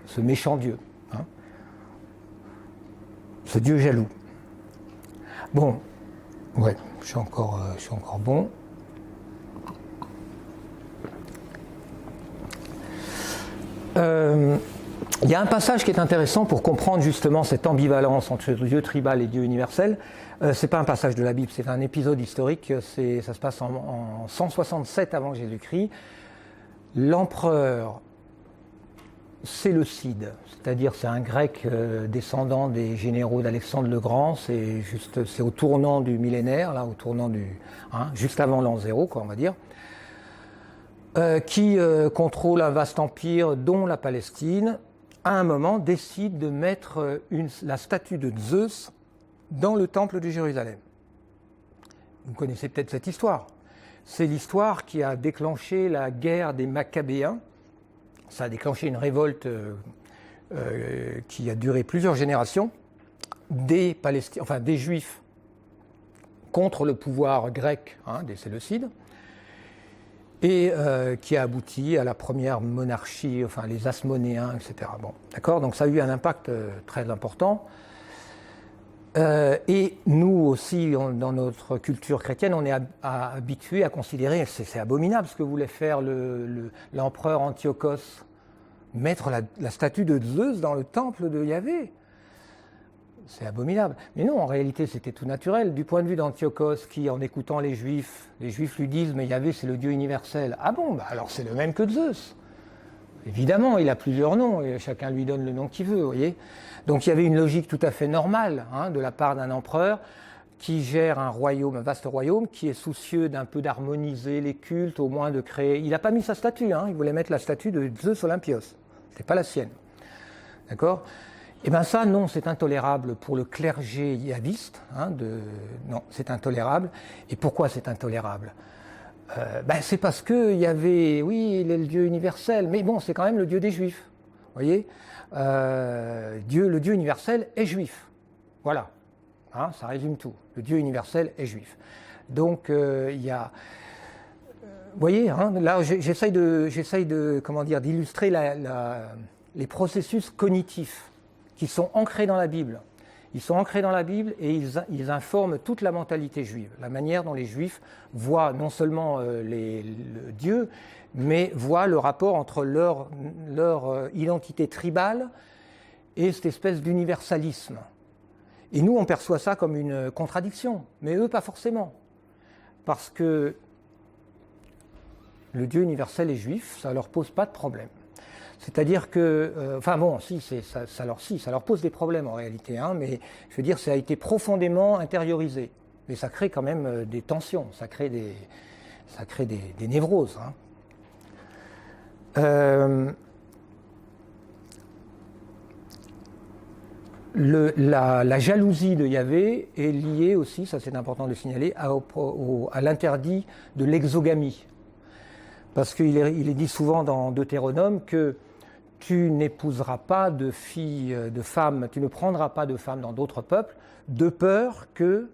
ce méchant Dieu, hein, ce Dieu jaloux. Bon, ouais, je suis encore bon. Il y a un passage qui est intéressant pour comprendre justement cette ambivalence entre Dieu tribal et Dieu universel. C'est pas un passage de la Bible, c'est un épisode historique. Ça se passe en 167 avant Jésus-Christ. L'empereur Séleucide, c'est-à-dire c'est un grec descendant des généraux d'Alexandre le Grand, c'est au tournant du millénaire, là, au tournant juste avant l'an 0, quoi, on va dire, qui contrôle un vaste empire, dont la Palestine, à un moment décide de mettre la statue de Zeus dans le temple de Jérusalem. Vous connaissez peut-être cette histoire. C'est l'histoire qui a déclenché la guerre des Maccabéens. Ça a déclenché une révolte qui a duré plusieurs générations des Juifs contre le pouvoir grec, hein, des Séleucides, et qui a abouti à la première monarchie, enfin les Hasmonéens, etc. Bon, d'accord. Donc ça a eu un impact très important. Et nous aussi, dans notre culture chrétienne, on est habitué à considérer, c'est abominable ce que voulait faire l'empereur Antiochos, mettre la statue de Zeus dans le temple de Yahvé. C'est abominable. Mais non, en réalité, c'était tout naturel. Du point de vue d'Antiochos, qui, en écoutant les Juifs lui disent « mais Yahvé, c'est le Dieu universel ». Ah bon, bah alors c'est le même que Zeus. Évidemment, il a plusieurs noms, et chacun lui donne le nom qu'il veut, vous voyez. Donc il y avait une logique tout à fait normale, hein, de la part d'un empereur qui gère un royaume, un vaste royaume, qui est soucieux d'un peu d'harmoniser les cultes, au moins de créer... Il n'a pas mis sa statue, hein, il voulait mettre la statue de Zeus Olympios. C'était pas la sienne. D'accord ? Eh bien ça, non, c'est intolérable pour le clergé yaviste. Hein, non, c'est intolérable. Et pourquoi c'est intolérable ? C'est parce qu'il y avait, oui, il est le Dieu universel, mais bon, c'est quand même le Dieu des Juifs. Vous voyez, le Dieu universel est juif. Voilà, hein, ça résume tout. Le Dieu universel est juif. Donc, il y a... vous voyez, hein, là, j'essaye d'illustrer les processus cognitifs qui sont ancrés dans la Bible. Ils sont ancrés dans la Bible et ils informent toute la mentalité juive, la manière dont les Juifs voient non seulement le Dieu, mais voient le rapport entre leur identité tribale et cette espèce d'universalisme. Et nous, on perçoit ça comme une contradiction, mais eux, pas forcément. Parce que le Dieu universel est juif, ça ne leur pose pas de problème. C'est-à-dire que, ça leur pose des problèmes en réalité, hein, mais je veux dire, ça a été profondément intériorisé. Mais ça crée quand même des tensions, ça crée des névroses. Hein. La jalousie de Yahvé est liée aussi, ça c'est important de le signaler, à l'interdit de l'exogamie. Parce qu'il est dit souvent dans Deutéronome que tu n'épouseras pas de filles, de femmes, tu ne prendras pas de femmes dans d'autres peuples, de peur qu'elles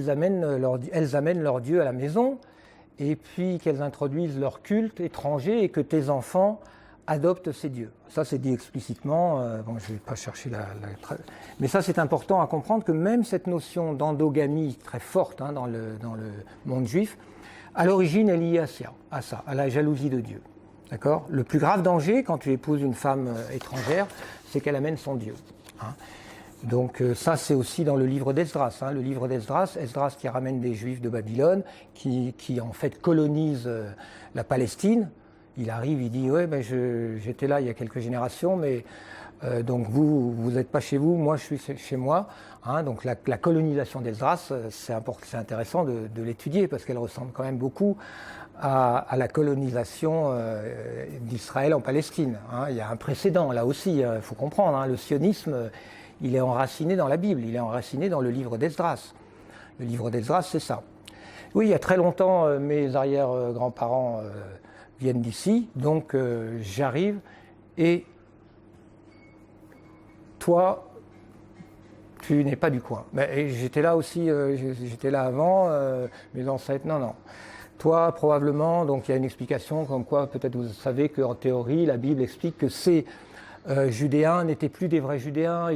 amènent leur Dieu à la maison, et puis qu'elles introduisent leur culte étranger et que tes enfants adoptent ces dieux. Ça c'est dit explicitement, bon, je ne vais pas chercher mais ça c'est important à comprendre que même cette notion d'endogamie très forte hein, dans le monde juif, à l'origine est liée à ça, à la jalousie de Dieu. D'accord ? Le plus grave danger quand tu épouses une femme étrangère, c'est qu'elle amène son Dieu. Hein. Donc ça c'est aussi dans le livre d'Esdras. Hein. Le livre d'Esdras, Esdras qui ramène des Juifs de Babylone, qui en fait colonise la Palestine. Il arrive, il dit ouais, ben j'étais là il y a quelques générations, mais donc vous n'êtes pas chez vous, moi je suis chez moi. Hein, donc la colonisation d'Esdras, c'est intéressant de l'étudier parce qu'elle ressemble quand même beaucoup à la colonisation d'Israël en Palestine. Hein. Il y a un précédent là aussi, il faut comprendre. Hein, le sionisme, il est enraciné dans la Bible, il est enraciné dans le livre d'Esdras. Le livre d'Esdras, c'est ça. Oui, il y a très longtemps, mes arrière-grands-parents viennent d'ici, donc j'arrive et toi, tu n'es pas du coin. Mais j'étais là aussi, j'étais là avant, mes ancêtres, non. Toi, probablement, donc il y a une explication comme quoi peut-être vous savez qu'en théorie, la Bible explique que ces Judéens n'étaient plus des vrais Judéens,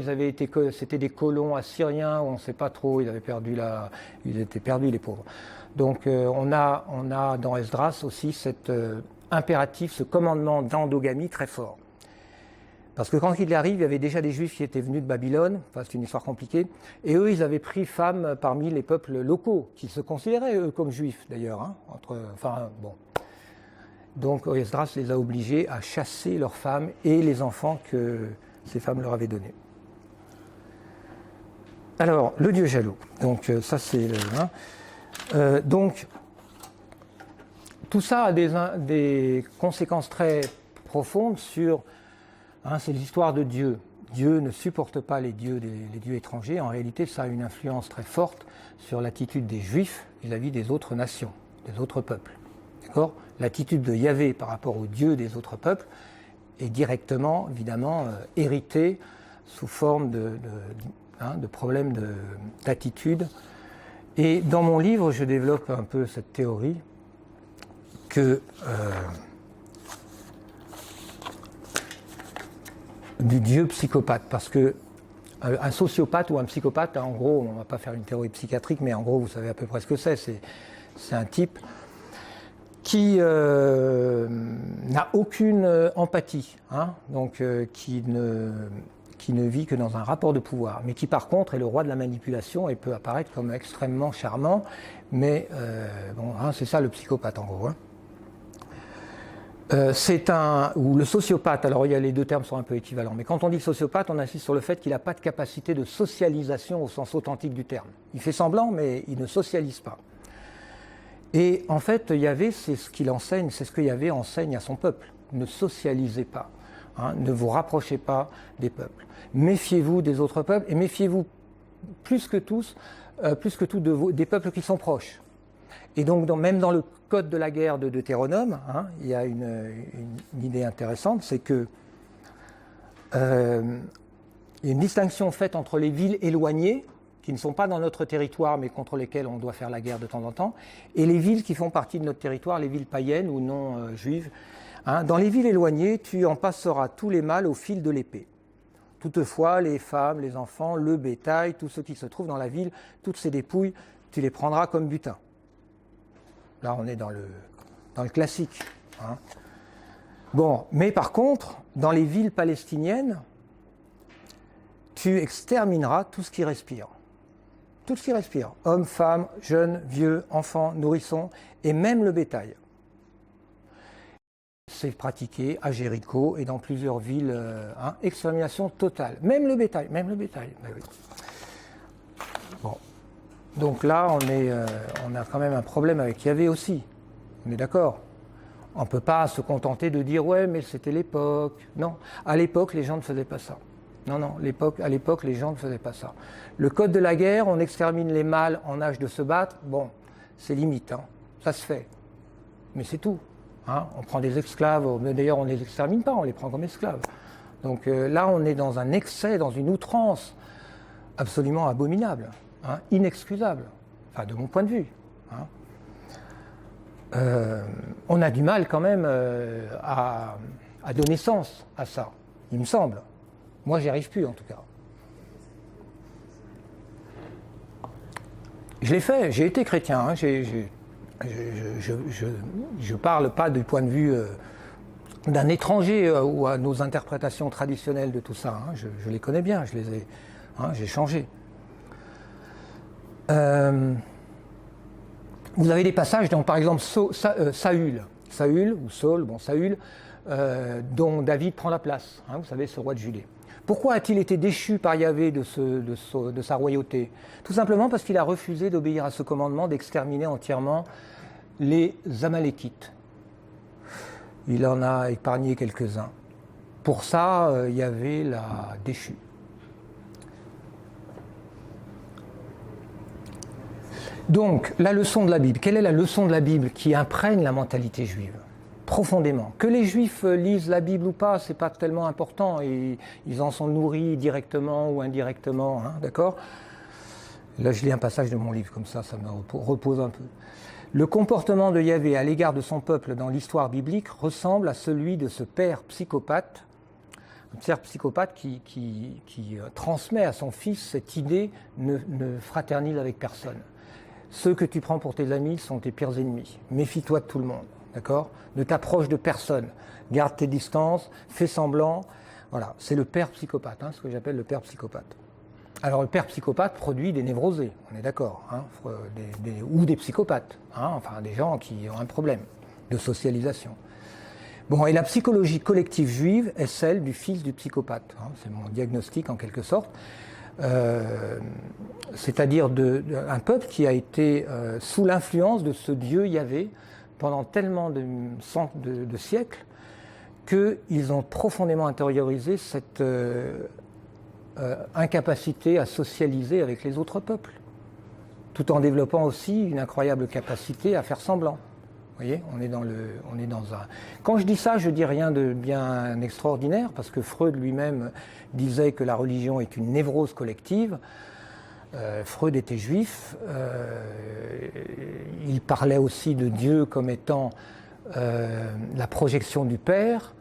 c'était des colons assyriens, on ne sait pas trop, ils étaient perdus les pauvres. Donc on a dans Esdras aussi cet impératif, ce commandement d'endogamie très fort. Parce que quand il arrive, il y avait déjà des Juifs qui étaient venus de Babylone, enfin c'est une histoire compliquée, et eux ils avaient pris femme parmi les peuples locaux, qui se considéraient eux comme Juifs d'ailleurs. Hein, bon. Donc Esdras les a obligés à chasser leurs femmes et les enfants que ces femmes leur avaient donnés. Alors, le Dieu jaloux, donc ça c'est... donc, tout ça a des conséquences très profondes sur... Hein, c'est l'histoire de Dieu. Dieu ne supporte pas les dieux étrangers. En réalité, ça a une influence très forte sur l'attitude des Juifs vis-à-vis des autres nations, des autres peuples. D'accord ? L'attitude de Yahvé par rapport aux dieux des autres peuples est directement, évidemment, héritée sous forme de problèmes d'attitude. Et dans mon livre, je développe un peu cette théorie que du Dieu psychopathe, parce que un sociopathe ou un psychopathe, en gros, on ne va pas faire une théorie psychiatrique, mais en gros, vous savez à peu près ce que c'est un type qui n'a aucune empathie, hein, donc qui ne vit que dans un rapport de pouvoir, mais qui par contre est le roi de la manipulation et peut apparaître comme extrêmement charmant, mais bon, hein, c'est ça le psychopathe en gros. Hein. Ou le sociopathe, alors les deux termes sont un peu équivalents, mais quand on dit sociopathe, on insiste sur le fait qu'il n'a pas de capacité de socialisation au sens authentique du terme. Il fait semblant, mais il ne socialise pas. Et en fait, Yahvé, c'est ce qu'il enseigne, c'est ce que Yahvé enseigne à son peuple. Ne socialisez pas, hein, ne vous rapprochez pas des peuples. Méfiez-vous des autres peuples et méfiez-vous plus que tout des peuples qui sont proches. Et donc, même dans le code de la guerre de Deutéronome, hein, il y a une idée intéressante, c'est que il y a une distinction faite entre les villes éloignées, qui ne sont pas dans notre territoire, mais contre lesquelles on doit faire la guerre de temps en temps, et les villes qui font partie de notre territoire, les villes païennes ou non juives. Hein. Dans les villes éloignées, tu en passeras tous les mâles au fil de l'épée. Toutefois, les femmes, les enfants, le bétail, tout ce qui se trouve dans la ville, toutes ces dépouilles, tu les prendras comme butin. Là, on est dans le classique. Hein. Bon, mais par contre, dans les villes palestiniennes, tu extermineras tout ce qui respire. Tout ce qui respire. Hommes, femmes, jeunes, vieux, enfants, nourrissons, et même le bétail. C'est pratiqué à Jéricho et dans plusieurs villes. Extermination totale. Même le bétail. Ben oui. Bon. Donc là, on a quand même un problème avec Yahvé aussi. On est d'accord? On ne peut pas se contenter de dire « ouais, mais c'était l'époque ». Non, à l'époque, les gens ne faisaient pas ça. Non, à l'époque, les gens ne faisaient pas ça. Le code de la guerre, on extermine les mâles en âge de se battre. Bon, c'est limite, hein. Ça se fait. Mais c'est tout. Hein. On prend des esclaves, mais d'ailleurs, on ne les extermine pas, on les prend comme esclaves. Donc là, on est dans un excès, dans une outrance absolument abominable, hein, inexcusable, enfin de mon point de vue. Hein. On a du mal quand même à donner sens à ça, il me semble. Moi, j'y arrive plus en tout cas. Je l'ai fait, j'ai été chrétien. Hein, je parle pas du point de vue d'un étranger ou à nos interprétations traditionnelles de tout ça. Hein, je les connais bien, je les ai, hein, j'ai changé. Vous avez des passages dont, par exemple, Saül ou Saul, bon, Saül, dont David prend la place, hein, vous savez, ce roi de Judée. Pourquoi a-t-il été déchu par Yahvé de sa royauté? Tout simplement parce qu'il a refusé d'obéir à ce commandement d'exterminer entièrement les Amalékites. Il en a épargné quelques-uns. Pour ça, Yahvé l'a déchu. Donc, la leçon de la Bible. Quelle est la leçon de la Bible qui imprègne la mentalité juive? Profondément. Que les Juifs lisent la Bible ou pas, c'est pas tellement important. Et ils en sont nourris directement ou indirectement, hein, d'accord? Là, je lis un passage de mon livre, comme ça me repose un peu. Le comportement de Yahvé à l'égard de son peuple dans l'histoire biblique ressemble à celui de ce père psychopathe, qui transmet à son fils cette idée ne fraternise avec personne. Ceux que tu prends pour tes amis sont tes pires ennemis. Méfie-toi de tout le monde. D'accord? Ne t'approche de personne. Garde tes distances, fais semblant. Voilà, c'est le père psychopathe, hein, ce que j'appelle le père psychopathe. Alors le père psychopathe produit des névrosés, on est d'accord, hein, ou des psychopathes, hein, enfin des gens qui ont un problème de socialisation. Bon, et la psychologie collective juive est celle du fils du psychopathe, hein, c'est mon diagnostic en quelque sorte. C'est-à-dire un peuple qui a été sous l'influence de ce Dieu Yahvé pendant tellement de siècles qu'ils ont profondément intériorisé cette incapacité à socialiser avec les autres peuples, tout en développant aussi une incroyable capacité à faire semblant. Vous voyez, on est dans un... Quand je dis ça, je dis rien de bien extraordinaire, parce que Freud lui-même disait que la religion est une névrose collective. Freud était juif. Il parlait aussi de Dieu comme étant la projection du Père.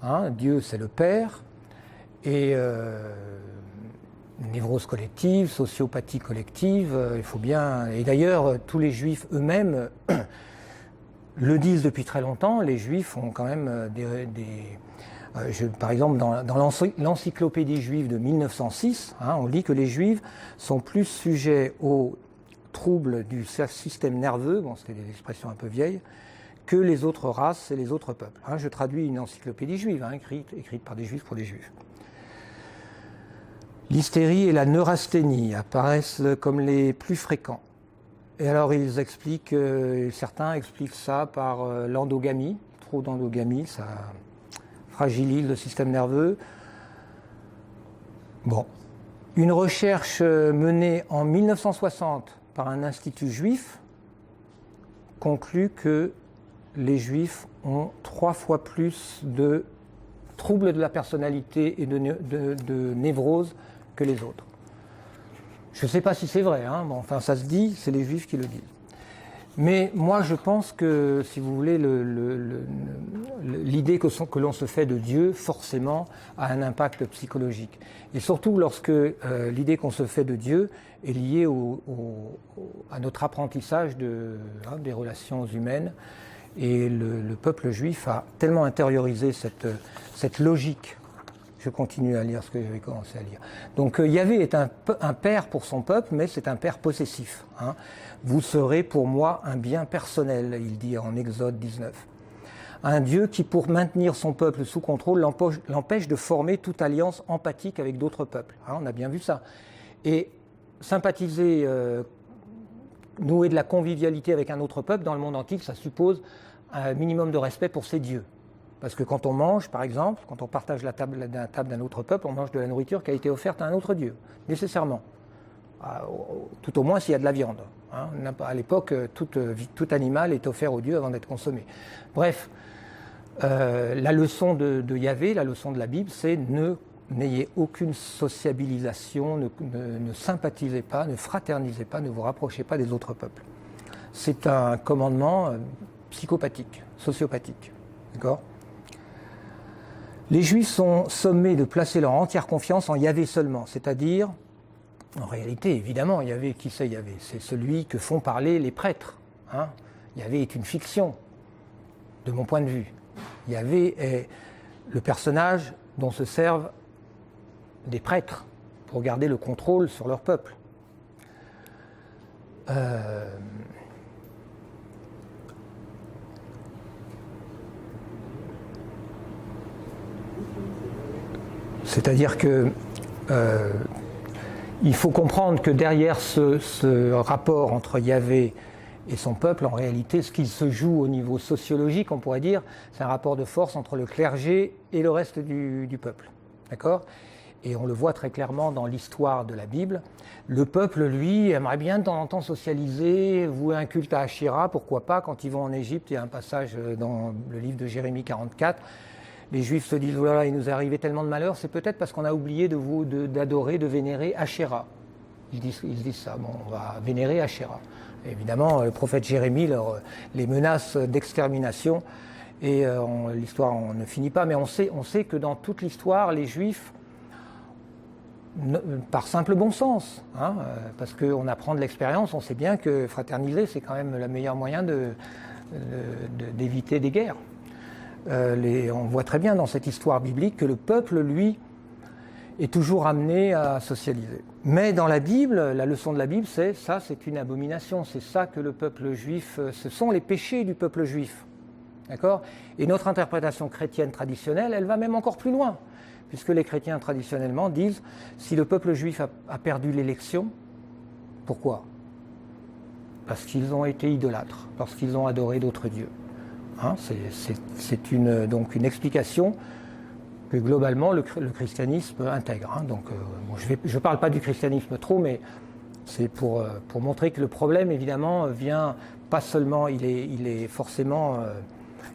Hein, Dieu, c'est le Père. Et névrose collective, sociopathie collective, il faut bien... Et d'ailleurs, tous les juifs eux-mêmes le disent depuis très longtemps. Les juifs ont quand même par exemple, dans l'encyclopédie juive de 1906, hein, on lit que les juifs sont plus sujets aux troubles du système nerveux, bon, c'était des expressions un peu vieilles, que les autres races et les autres peuples. Hein, je traduis une encyclopédie juive, hein, écrite par des juifs pour des juifs. L'hystérie et la neurasthénie apparaissent comme les plus fréquents. Et alors ils expliquent, certains expliquent ça par l'endogamie, trop d'endogamie, ça fragilise le système nerveux. Bon, une recherche menée en 1960 par un institut juif conclut que les juifs ont 3 fois plus de troubles de la personnalité et de névrose que les autres. Je ne sais pas si c'est vrai, hein, bon, enfin ça se dit, c'est les juifs qui le disent. Mais moi je pense que, si vous voulez, l'idée que l'on se fait de Dieu, forcément, a un impact psychologique. Et surtout lorsque l'idée qu'on se fait de Dieu est liée à notre apprentissage des relations humaines. Et le peuple juif a tellement intériorisé cette logique. Je continue à lire ce que j'avais commencé à lire. Donc Yahvé est un père pour son peuple, mais c'est un père possessif. Hein. Vous serez pour moi un bien personnel, il dit en Exode 19. Un Dieu qui, pour maintenir son peuple sous contrôle, l'empêche de former toute alliance empathique avec d'autres peuples. Hein, on a bien vu ça. Et sympathiser nouer de la convivialité avec un autre peuple, dans le monde antique, ça suppose un minimum de respect pour ses dieux. Parce que quand on mange, par exemple, quand on partage la table d'un autre peuple, on mange de la nourriture qui a été offerte à un autre dieu, nécessairement. Tout au moins s'il y a de la viande. Hein. À l'époque, tout animal est offert aux dieux avant d'être consommé. Bref, la leçon de Yahvé, la leçon de la Bible, c'est n'ayez aucune sociabilisation, ne sympathisez pas, ne fraternisez pas, ne vous rapprochez pas des autres peuples. C'est un commandement psychopathique, sociopathique. D'accord ? Les Juifs sont sommés de placer leur entière confiance en Yahvé seulement, c'est-à-dire, en réalité, évidemment, Yahvé, qui c'est Yahvé ? C'est celui que font parler les prêtres. Hein ? Yahvé est une fiction, de mon point de vue. Yahvé est le personnage dont se servent des prêtres pour garder le contrôle sur leur peuple. C'est-à-dire que il faut comprendre que derrière ce rapport entre Yahvé et son peuple, en réalité, ce qui se joue au niveau sociologique, on pourrait dire, c'est un rapport de force entre le clergé et le reste du peuple. D'accord ? Et on le voit très clairement dans l'histoire de la Bible. Le peuple, lui, aimerait bien de temps en temps socialiser, vouer un culte à Ashira, pourquoi pas, quand ils vont en Égypte, il y a un passage dans le livre de Jérémie 44. Les Juifs se disent, voilà, il nous est arrivé tellement de malheur, c'est peut-être parce qu'on a oublié d'adorer, de vénérer Ashéra. Ils se disent ça, bon, on va vénérer Ashéra. Évidemment, le prophète Jérémie les menace d'extermination, et l'histoire ne finit pas, mais on sait que dans toute l'histoire, les Juifs, par simple bon sens, hein, parce qu'on apprend de l'expérience, on sait bien que fraterniser, c'est quand même le meilleur moyen d'éviter des guerres. On voit très bien dans cette histoire biblique que le peuple, lui, est toujours amené à socialiser. Mais dans la Bible, la leçon de la Bible, c'est une abomination. C'est ça que le peuple juif, ce sont les péchés du peuple juif. D'accord ? Et notre interprétation chrétienne traditionnelle, elle va même encore plus loin, puisque les chrétiens traditionnellement disent, si le peuple juif a perdu l'élection, pourquoi ? Parce qu'ils ont été idolâtres, parce qu'ils ont adoré d'autres dieux. Hein, c'est donc une explication que globalement le christianisme intègre. Hein. Donc, je ne parle pas du christianisme trop, mais c'est pour montrer que le problème, évidemment, vient pas seulement, il est forcément,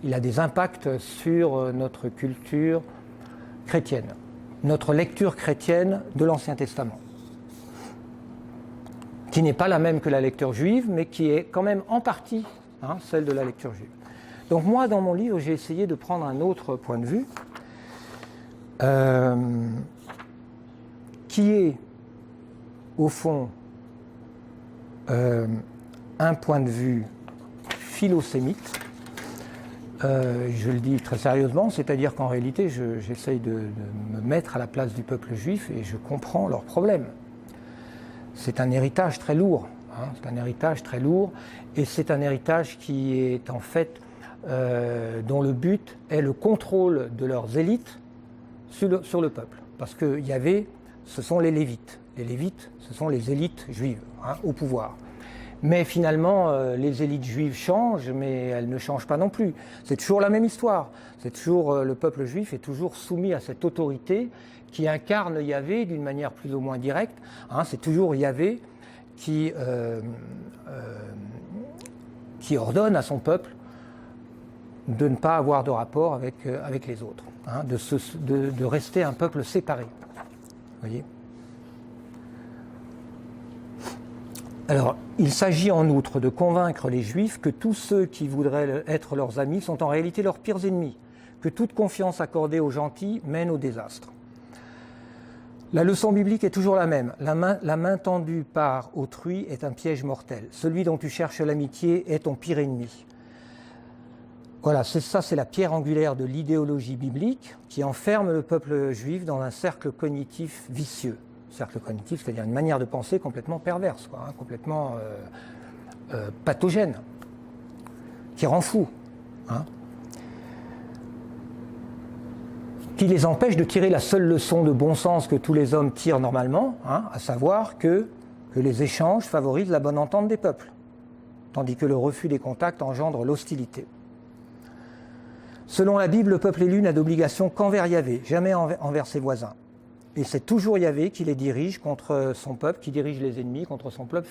il a des impacts sur notre culture chrétienne, notre lecture chrétienne de l'Ancien Testament, qui n'est pas la même que la lecture juive, mais qui est quand même en partie celle de la lecture juive. Donc moi, dans mon livre, j'ai essayé de prendre un autre point de vue, qui est, au fond, un point de vue philosémite. Je le dis très sérieusement, c'est-à-dire qu'en réalité, j'essaye de me mettre à la place du peuple juif et je comprends leurs problèmes. C'est un héritage très lourd, hein, c'est un héritage très lourd, et c'est un héritage qui est en fait, dont le but est le contrôle de leurs élites sur le peuple. Parce que Yahvé, ce sont les Lévites. Les Lévites, ce sont les élites juives, hein, au pouvoir. Mais finalement, les élites juives changent, mais elles ne changent pas non plus. C'est toujours la même histoire. C'est toujours, le peuple juif est toujours soumis à cette autorité qui incarne Yahvé d'une manière plus ou moins directe. Hein, c'est toujours Yahvé qui ordonne à son peuple de ne pas avoir de rapport avec les autres, hein, de rester un peuple séparé. Vous voyez ? Alors, il s'agit en outre de convaincre les Juifs que tous ceux qui voudraient être leurs amis sont en réalité leurs pires ennemis, que toute confiance accordée aux gentils mène au désastre. La leçon biblique est toujours la même. La main tendue par autrui est un piège mortel. Celui dont tu cherches l'amitié est ton pire ennemi. Voilà, c'est la pierre angulaire de l'idéologie biblique qui enferme le peuple juif dans un cercle cognitif vicieux. Cercle cognitif, c'est-à-dire une manière de penser complètement perverse, quoi, hein, complètement pathogène, qui rend fou, hein, qui les empêche de tirer la seule leçon de bon sens que tous les hommes tirent normalement, hein, à savoir que les échanges favorisent la bonne entente des peuples. tandis que le refus des contacts engendre l'hostilité. Selon la Bible, le peuple élu n'a d'obligation qu'envers Yahvé, jamais envers ses voisins. Et c'est toujours Yahvé qui les dirige contre son peuple, qui dirige les ennemis contre son peuple.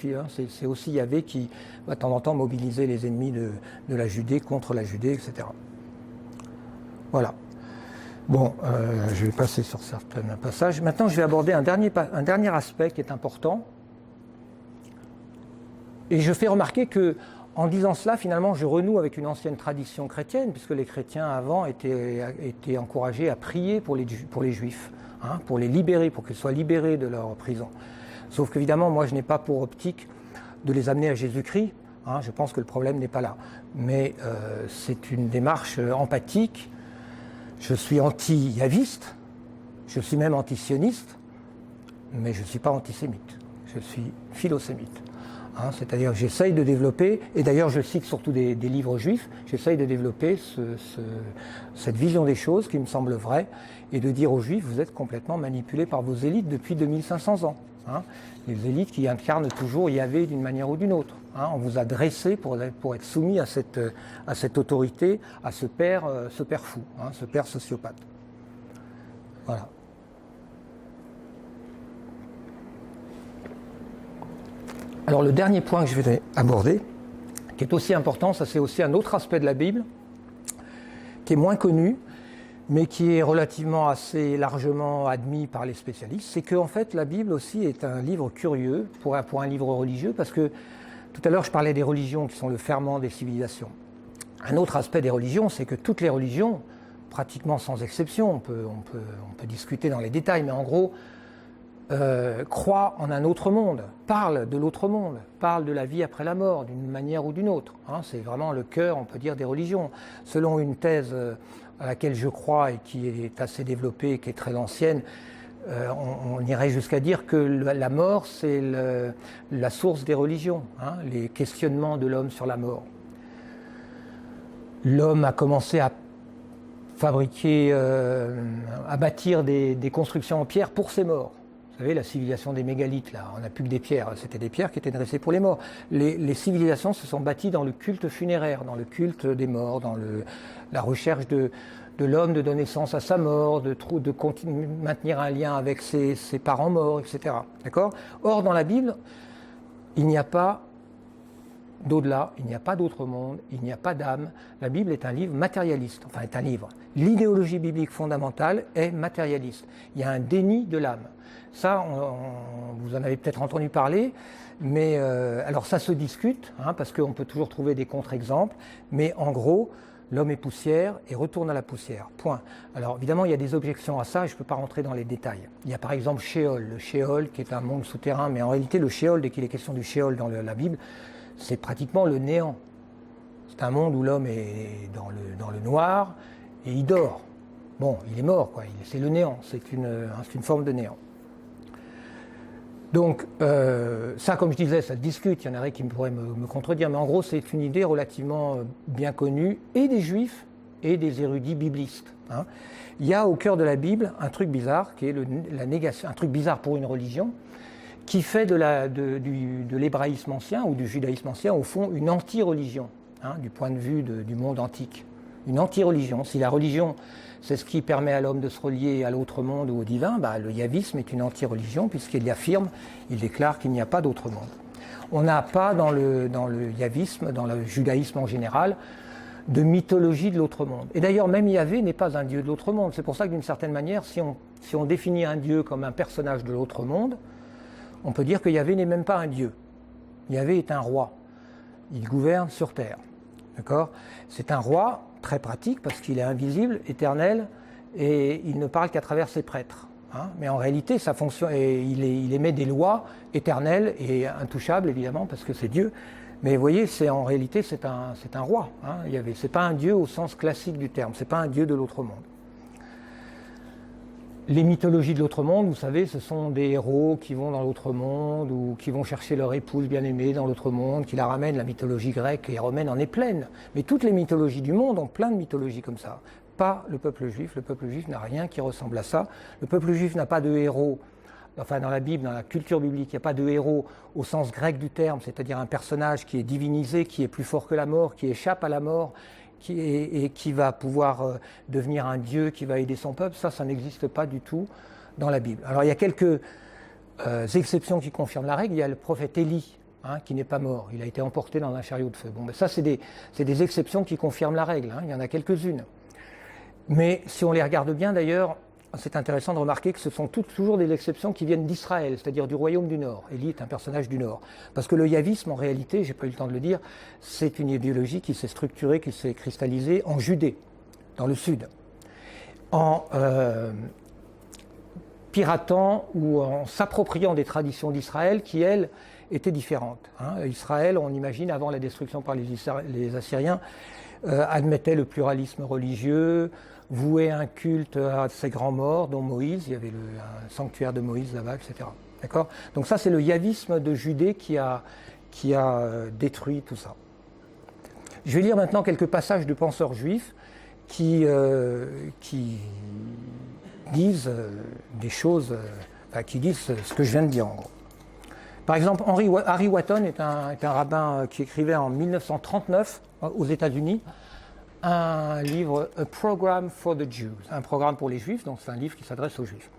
C'est aussi Yahvé qui va de temps en temps mobiliser les ennemis de la Judée contre la Judée, etc. Voilà. Bon, je vais passer sur certains passages. Maintenant, je vais aborder un dernier aspect qui est important. Et je fais remarquer que, en disant cela, finalement, je renoue avec une ancienne tradition chrétienne, puisque les chrétiens avant étaient encouragés à prier pour les Juifs, hein, pour les libérer, pour qu'ils soient libérés de leur prison. Sauf qu'évidemment, moi, je n'ai pas pour optique de les amener à Jésus-Christ. Hein, je pense que le problème n'est pas là. Mais c'est une démarche empathique. Je suis anti-yaviste, je suis même anti-sioniste, mais je ne suis pas antisémite. Je suis philosémite. Hein, c'est-à-dire que j'essaye de développer, et d'ailleurs je cite surtout des livres juifs, j'essaye de développer cette vision des choses qui me semble vraie, et de dire aux juifs, vous êtes complètement manipulés par vos élites depuis 2500 ans. Hein, les élites qui incarnent toujours Yahvé d'une manière ou d'une autre. Hein, on vous a dressé pour être soumis à cette autorité, à ce père fou, hein, ce père sociopathe. Voilà. Alors le dernier point que je vais aborder, qui est aussi important, ça c'est aussi un autre aspect de la Bible, qui est moins connu, mais qui est relativement assez largement admis par les spécialistes, c'est qu'en fait la Bible aussi est un livre curieux pour un livre religieux, parce que tout à l'heure je parlais des religions qui sont le ferment des civilisations. Un autre aspect des religions, c'est que toutes les religions, pratiquement sans exception, on peut discuter dans les détails, mais en gros, croient en un autre monde, parlent de l'autre monde, parlent de la vie après la mort, d'une manière ou d'une autre. Hein, c'est vraiment le cœur, on peut dire, des religions. Selon une thèse à laquelle je crois et qui est assez développée, qui est très ancienne, on irait jusqu'à dire que la mort, c'est la source des religions, hein, les questionnements de l'homme sur la mort. L'homme a commencé à fabriquer, à bâtir des constructions en pierre pour ses morts. Vous savez, la civilisation des mégalithes, là, on n'a plus que des pierres, c'était des pierres qui étaient dressées pour les morts. Les civilisations se sont bâties dans le culte funéraire, dans le culte des morts, dans la recherche de l'homme, de donner sens à sa mort, de maintenir un lien avec ses parents morts, etc. D'accord ? Or, dans la Bible, il n'y a pas d'au-delà, il n'y a pas d'autre monde, il n'y a pas d'âme. La Bible est un livre matérialiste, enfin est un livre. L'idéologie biblique fondamentale est matérialiste. Il y a un déni de l'âme. Ça, vous en avez peut-être entendu parler, mais alors ça se discute, hein, parce qu'on peut toujours trouver des contre-exemples, mais en gros, l'homme est poussière et retourne à la poussière, point. Alors évidemment, il y a des objections à ça, et je ne peux pas rentrer dans les détails. Il y a par exemple Sheol, le Sheol qui est un monde souterrain, mais en réalité le Sheol, dès qu'il est question du Sheol dans la Bible, c'est pratiquement le néant. C'est un monde où l'homme est dans le noir et il dort. Bon, il est mort, quoi. C'est le néant, c'est une forme de néant. Donc, ça, comme je disais, ça se discute, il y en aurait qui pourraient me contredire, mais en gros, c'est une idée relativement bien connue, et des juifs et des érudits biblistes. Hein. Il y a au cœur de la Bible un truc bizarre, qui est la négation, un truc bizarre pour une religion, qui fait de l'hébraïsme ancien ou du judaïsme ancien, au fond, une anti-religion, hein, du point de vue du monde antique. Une anti-religion. Si la religion, c'est ce qui permet à l'homme de se relier à l'autre monde ou au divin, bah, le yavisme est une anti-religion, puisqu'il affirme, il déclare qu'il n'y a pas d'autre monde. On n'a pas dans le yavisme, dans le judaïsme en général, de mythologie de l'autre monde. Et d'ailleurs, même Yahvé n'est pas un dieu de l'autre monde. C'est pour ça que d'une certaine manière, si on définit un dieu comme un personnage de l'autre monde, on peut dire que Yahvé n'est même pas un dieu. Yahvé est un roi. Il gouverne sur terre. D'accord ? C'est un roi très pratique parce qu'il est invisible, éternel, et il ne parle qu'à travers ses prêtres. Hein ? Mais en réalité, sa fonction, il émet des lois éternelles et intouchables, évidemment, parce que c'est Dieu. Mais vous voyez, en réalité, c'est un roi. Hein, Yahvé. Ce n'est pas un dieu au sens classique du terme. Ce n'est pas un dieu de l'autre monde. Les mythologies de l'autre monde, vous savez, ce sont des héros qui vont dans l'autre monde ou qui vont chercher leur épouse bien-aimée dans l'autre monde, qui la ramènent. La mythologie grecque et romaine en est pleine. Mais toutes les mythologies du monde ont plein de mythologies comme ça. Pas le peuple juif. Le peuple juif n'a rien qui ressemble à ça. Le peuple juif n'a pas de héros enfin dans la Bible, dans la culture biblique, il n'y a pas de héros au sens grec du terme, c'est-à-dire un personnage qui est divinisé, qui est plus fort que la mort, qui échappe à la mort, et qui va pouvoir devenir un dieu, qui va aider son peuple. Ça n'existe pas du tout dans la Bible. Alors il y a quelques exceptions qui confirment la règle. Il y a le prophète Élie, qui n'est pas mort. Il a été emporté dans un chariot de feu. Bon, ben ça, c'est des exceptions qui confirment la règle. Il y en a quelques-unes. Mais si on les regarde bien, d'ailleurs, c'est intéressant de remarquer que ce sont toujours des exceptions qui viennent d'Israël, c'est-à-dire du royaume du Nord. Élie est un personnage du Nord. Parce que le yavisme, en réalité, j'ai pas eu le temps de le dire, c'est une idéologie qui s'est structurée, qui s'est cristallisée en Judée, dans le Sud. En piratant ou en s'appropriant des traditions d'Israël qui, elles, étaient différentes. Israël, on imagine, avant la destruction par les Assyriens, admettait le pluralisme religieux, vouait un culte à ses grands morts, dont Moïse, il y avait un sanctuaire de Moïse là-bas, etc. D'accord ? Donc ça, c'est le yavisme de Judée qui a détruit tout ça. Je vais lire maintenant quelques passages de penseurs juifs qui disent des choses, qui disent ce que je viens de dire en gros. Par exemple, Harry Watton est un rabbin qui écrivait en 1939 aux États-Unis un livre, A Program for the Jews, un programme pour les Juifs, donc c'est un livre qui s'adresse aux Juifs.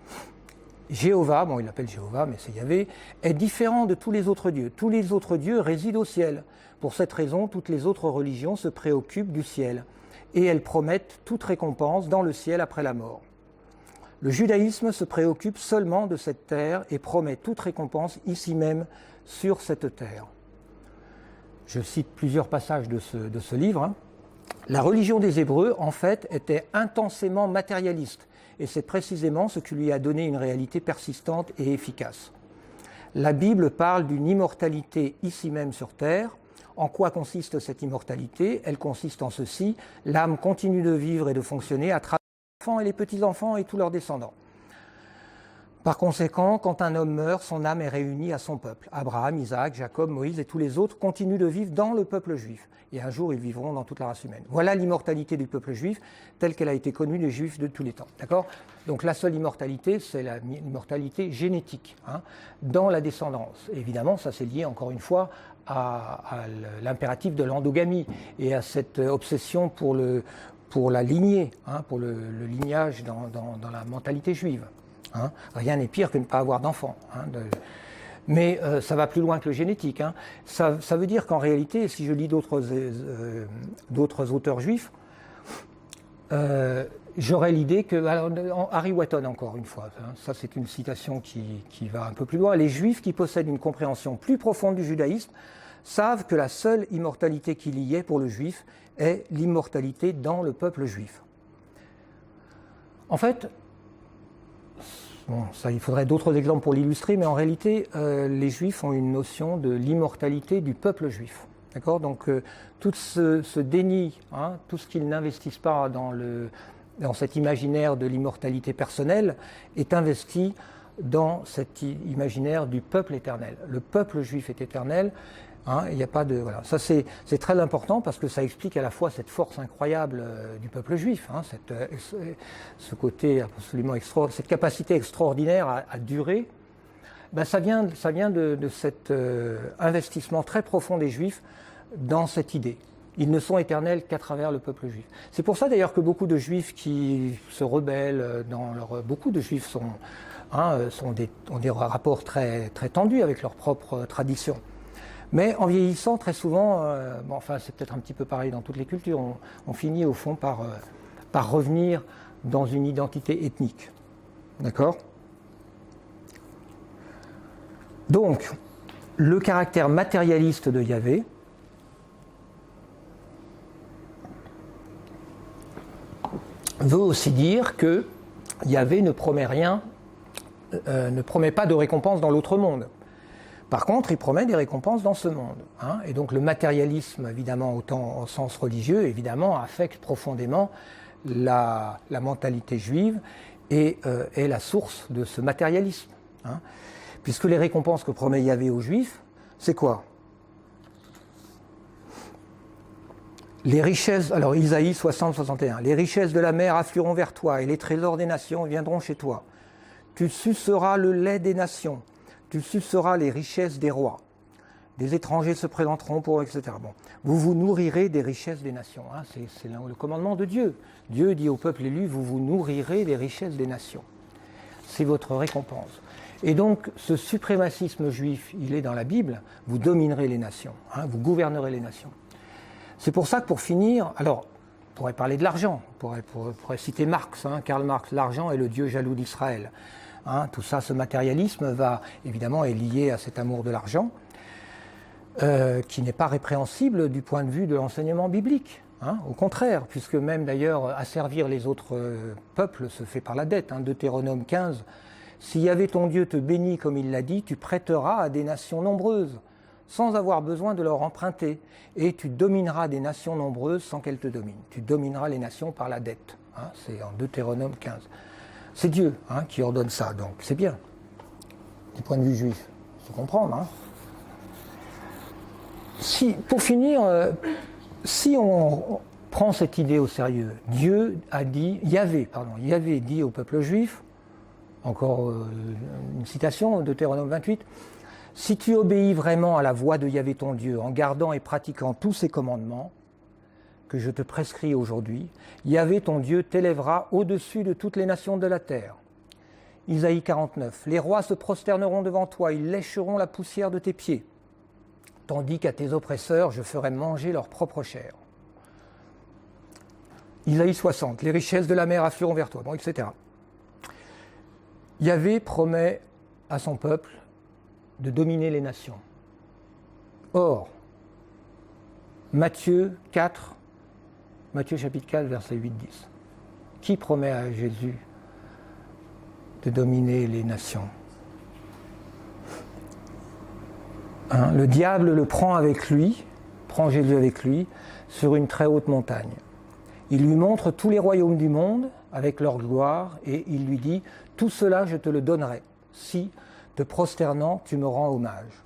Jéhovah, bon il l'appelle Jéhovah, mais c'est Yahvé, est différent de tous les autres dieux. Tous les autres dieux résident au ciel. Pour cette raison, toutes les autres religions se préoccupent du ciel et elles promettent toute récompense dans le ciel après la mort. Le judaïsme se préoccupe seulement de cette terre et promet toute récompense ici même sur cette terre. Je cite plusieurs passages de ce livre. La religion des Hébreux, en fait, était intensément matérialiste, et c'est précisément ce qui lui a donné une réalité persistante et efficace. La Bible parle d'une immortalité ici même sur terre. En quoi consiste cette immortalité ? Elle consiste en ceci: l'âme continue de vivre et de fonctionner à travers les enfants et les petits-enfants et tous leurs descendants. Par conséquent, quand un homme meurt, son âme est réunie à son peuple. Abraham, Isaac, Jacob, Moïse et tous les autres continuent de vivre dans le peuple juif. Et un jour, ils vivront dans toute la race humaine. Voilà l'immortalité du peuple juif, telle qu'elle a été connue des juifs de tous les temps. D'accord ? Donc la seule immortalité, c'est l'immortalité génétique, dans la descendance. Et évidemment, ça c'est lié encore une fois à l'impératif de l'endogamie et à cette obsession pour la lignée, pour le lignage dans la mentalité juive. Rien n'est pire que de ne pas avoir d'enfants. Mais ça va plus loin que le génétique. Ça veut dire qu'en réalité, si je lis d'autres auteurs juifs, j'aurais l'idée que... Alors, Harry Watton, encore une fois, ça c'est une citation qui va un peu plus loin. Les juifs qui possèdent une compréhension plus profonde du judaïsme savent que la seule immortalité qu'il y ait pour le juif est l'immortalité dans le peuple juif. En fait... Bon, ça, il faudrait d'autres exemples pour l'illustrer, mais en réalité, les Juifs ont une notion de l'immortalité du peuple juif. D'accord ? Donc, tout ce déni, tout ce qu'ils n'investissent pas dans cet imaginaire de l'immortalité personnelle, est investi dans cet imaginaire du peuple éternel. Le peuple juif est éternel. Il n'y a pas de voilà. Ça c'est très important parce que ça explique à la fois cette force incroyable du peuple juif, ce côté absolument extraordinaire, cette capacité extraordinaire à durer. Ça vient de cet investissement très profond des Juifs dans cette idée. Ils ne sont éternels qu'à travers le peuple juif. C'est pour ça d'ailleurs que beaucoup de Juifs qui se rebellent beaucoup de Juifs ont des rapports très très tendus avec leur propre tradition. Mais en vieillissant, très souvent, c'est peut-être un petit peu pareil dans toutes les cultures, on finit au fond par revenir dans une identité ethnique. D'accord ? Donc, le caractère matérialiste de Yahvé veut aussi dire que Yahvé ne promet rien, ne promet pas de récompense dans l'autre monde. Par contre, il promet des récompenses dans ce monde. Et donc le matérialisme, évidemment, autant au sens religieux, évidemment, affecte profondément la mentalité juive et est la source de ce matérialisme. Puisque les récompenses que promet Yahvé aux Juifs, c'est quoi ? Les richesses, alors Isaïe 60-61, les richesses de la mer afflueront vers toi et les trésors des nations viendront chez toi. Tu suceras le lait des nations, tu suceras les richesses des rois. Des étrangers se présenteront pour, etc. Bon. Vous vous nourrirez des richesses des nations. Hein. C'est le commandement de Dieu. Dieu dit au peuple élu, vous vous nourrirez des richesses des nations. C'est votre récompense. Et donc, ce suprémacisme juif, il est dans la Bible. Vous dominerez les nations, hein, vous gouvernerez les nations. C'est pour ça que pour finir, alors, on pourrait parler de l'argent. On pourrait citer Marx, hein, Karl Marx. L'argent est le Dieu jaloux d'Israël. Hein, tout ça, ce matérialisme évidemment, est lié à cet amour de l'argent. Qui n'est pas répréhensible du point de vue de l'enseignement biblique. Hein, au contraire, puisque même d'ailleurs asservir les autres peuples se fait par la dette. Hein, Deutéronome 15, « Si Yahvé ton Dieu te bénit comme il l'a dit, tu prêteras à des nations nombreuses, sans avoir besoin de leur emprunter, et tu domineras des nations nombreuses sans qu'elles te dominent. Tu domineras les nations par la dette. Hein, » c'est en Deutéronome 15. C'est Dieu hein, qui ordonne ça, donc c'est bien, du point de vue juif. Il faut comprendre. Hein. Pour finir, si on prend cette idée au sérieux, Yahvé dit au peuple juif, encore une citation, Deutéronome 28, « Si tu obéis vraiment à la voix de Yahvé ton Dieu, en gardant et pratiquant tous ses commandements, que je te prescris aujourd'hui, Yahvé ton Dieu t'élèvera au-dessus de toutes les nations de la terre. » Isaïe 49, « Les rois se prosterneront devant toi, ils lécheront la poussière de tes pieds. Tandis qu'à tes oppresseurs, je ferai manger leur propre chair. » Isaïe 60, « Les richesses de la mer afflueront vers toi, bon, etc. Yahvé promet à son peuple de dominer les nations. Or, Matthieu chapitre 4, versets 8-10. Qui promet à Jésus de dominer les nations ? Hein, le diable le prend Jésus avec lui, sur une très haute montagne. Il lui montre tous les royaumes du monde avec leur gloire et il lui dit « Tout cela je te le donnerai, si, te prosternant, tu me rends hommage. »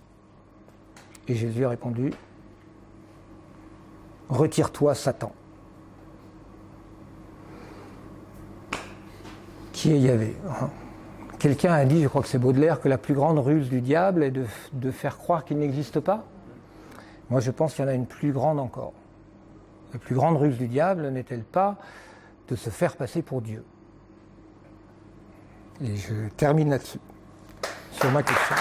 Et Jésus a répondu « Retire-toi, Satan. » Qui est Yahvé hein. Quelqu'un a dit, je crois que c'est Baudelaire, que la plus grande ruse du diable est de faire croire qu'il n'existe pas. Moi, je pense qu'il y en a une plus grande encore. La plus grande ruse du diable n'est-elle pas de se faire passer pour Dieu ? Et je termine là-dessus, sur ma question.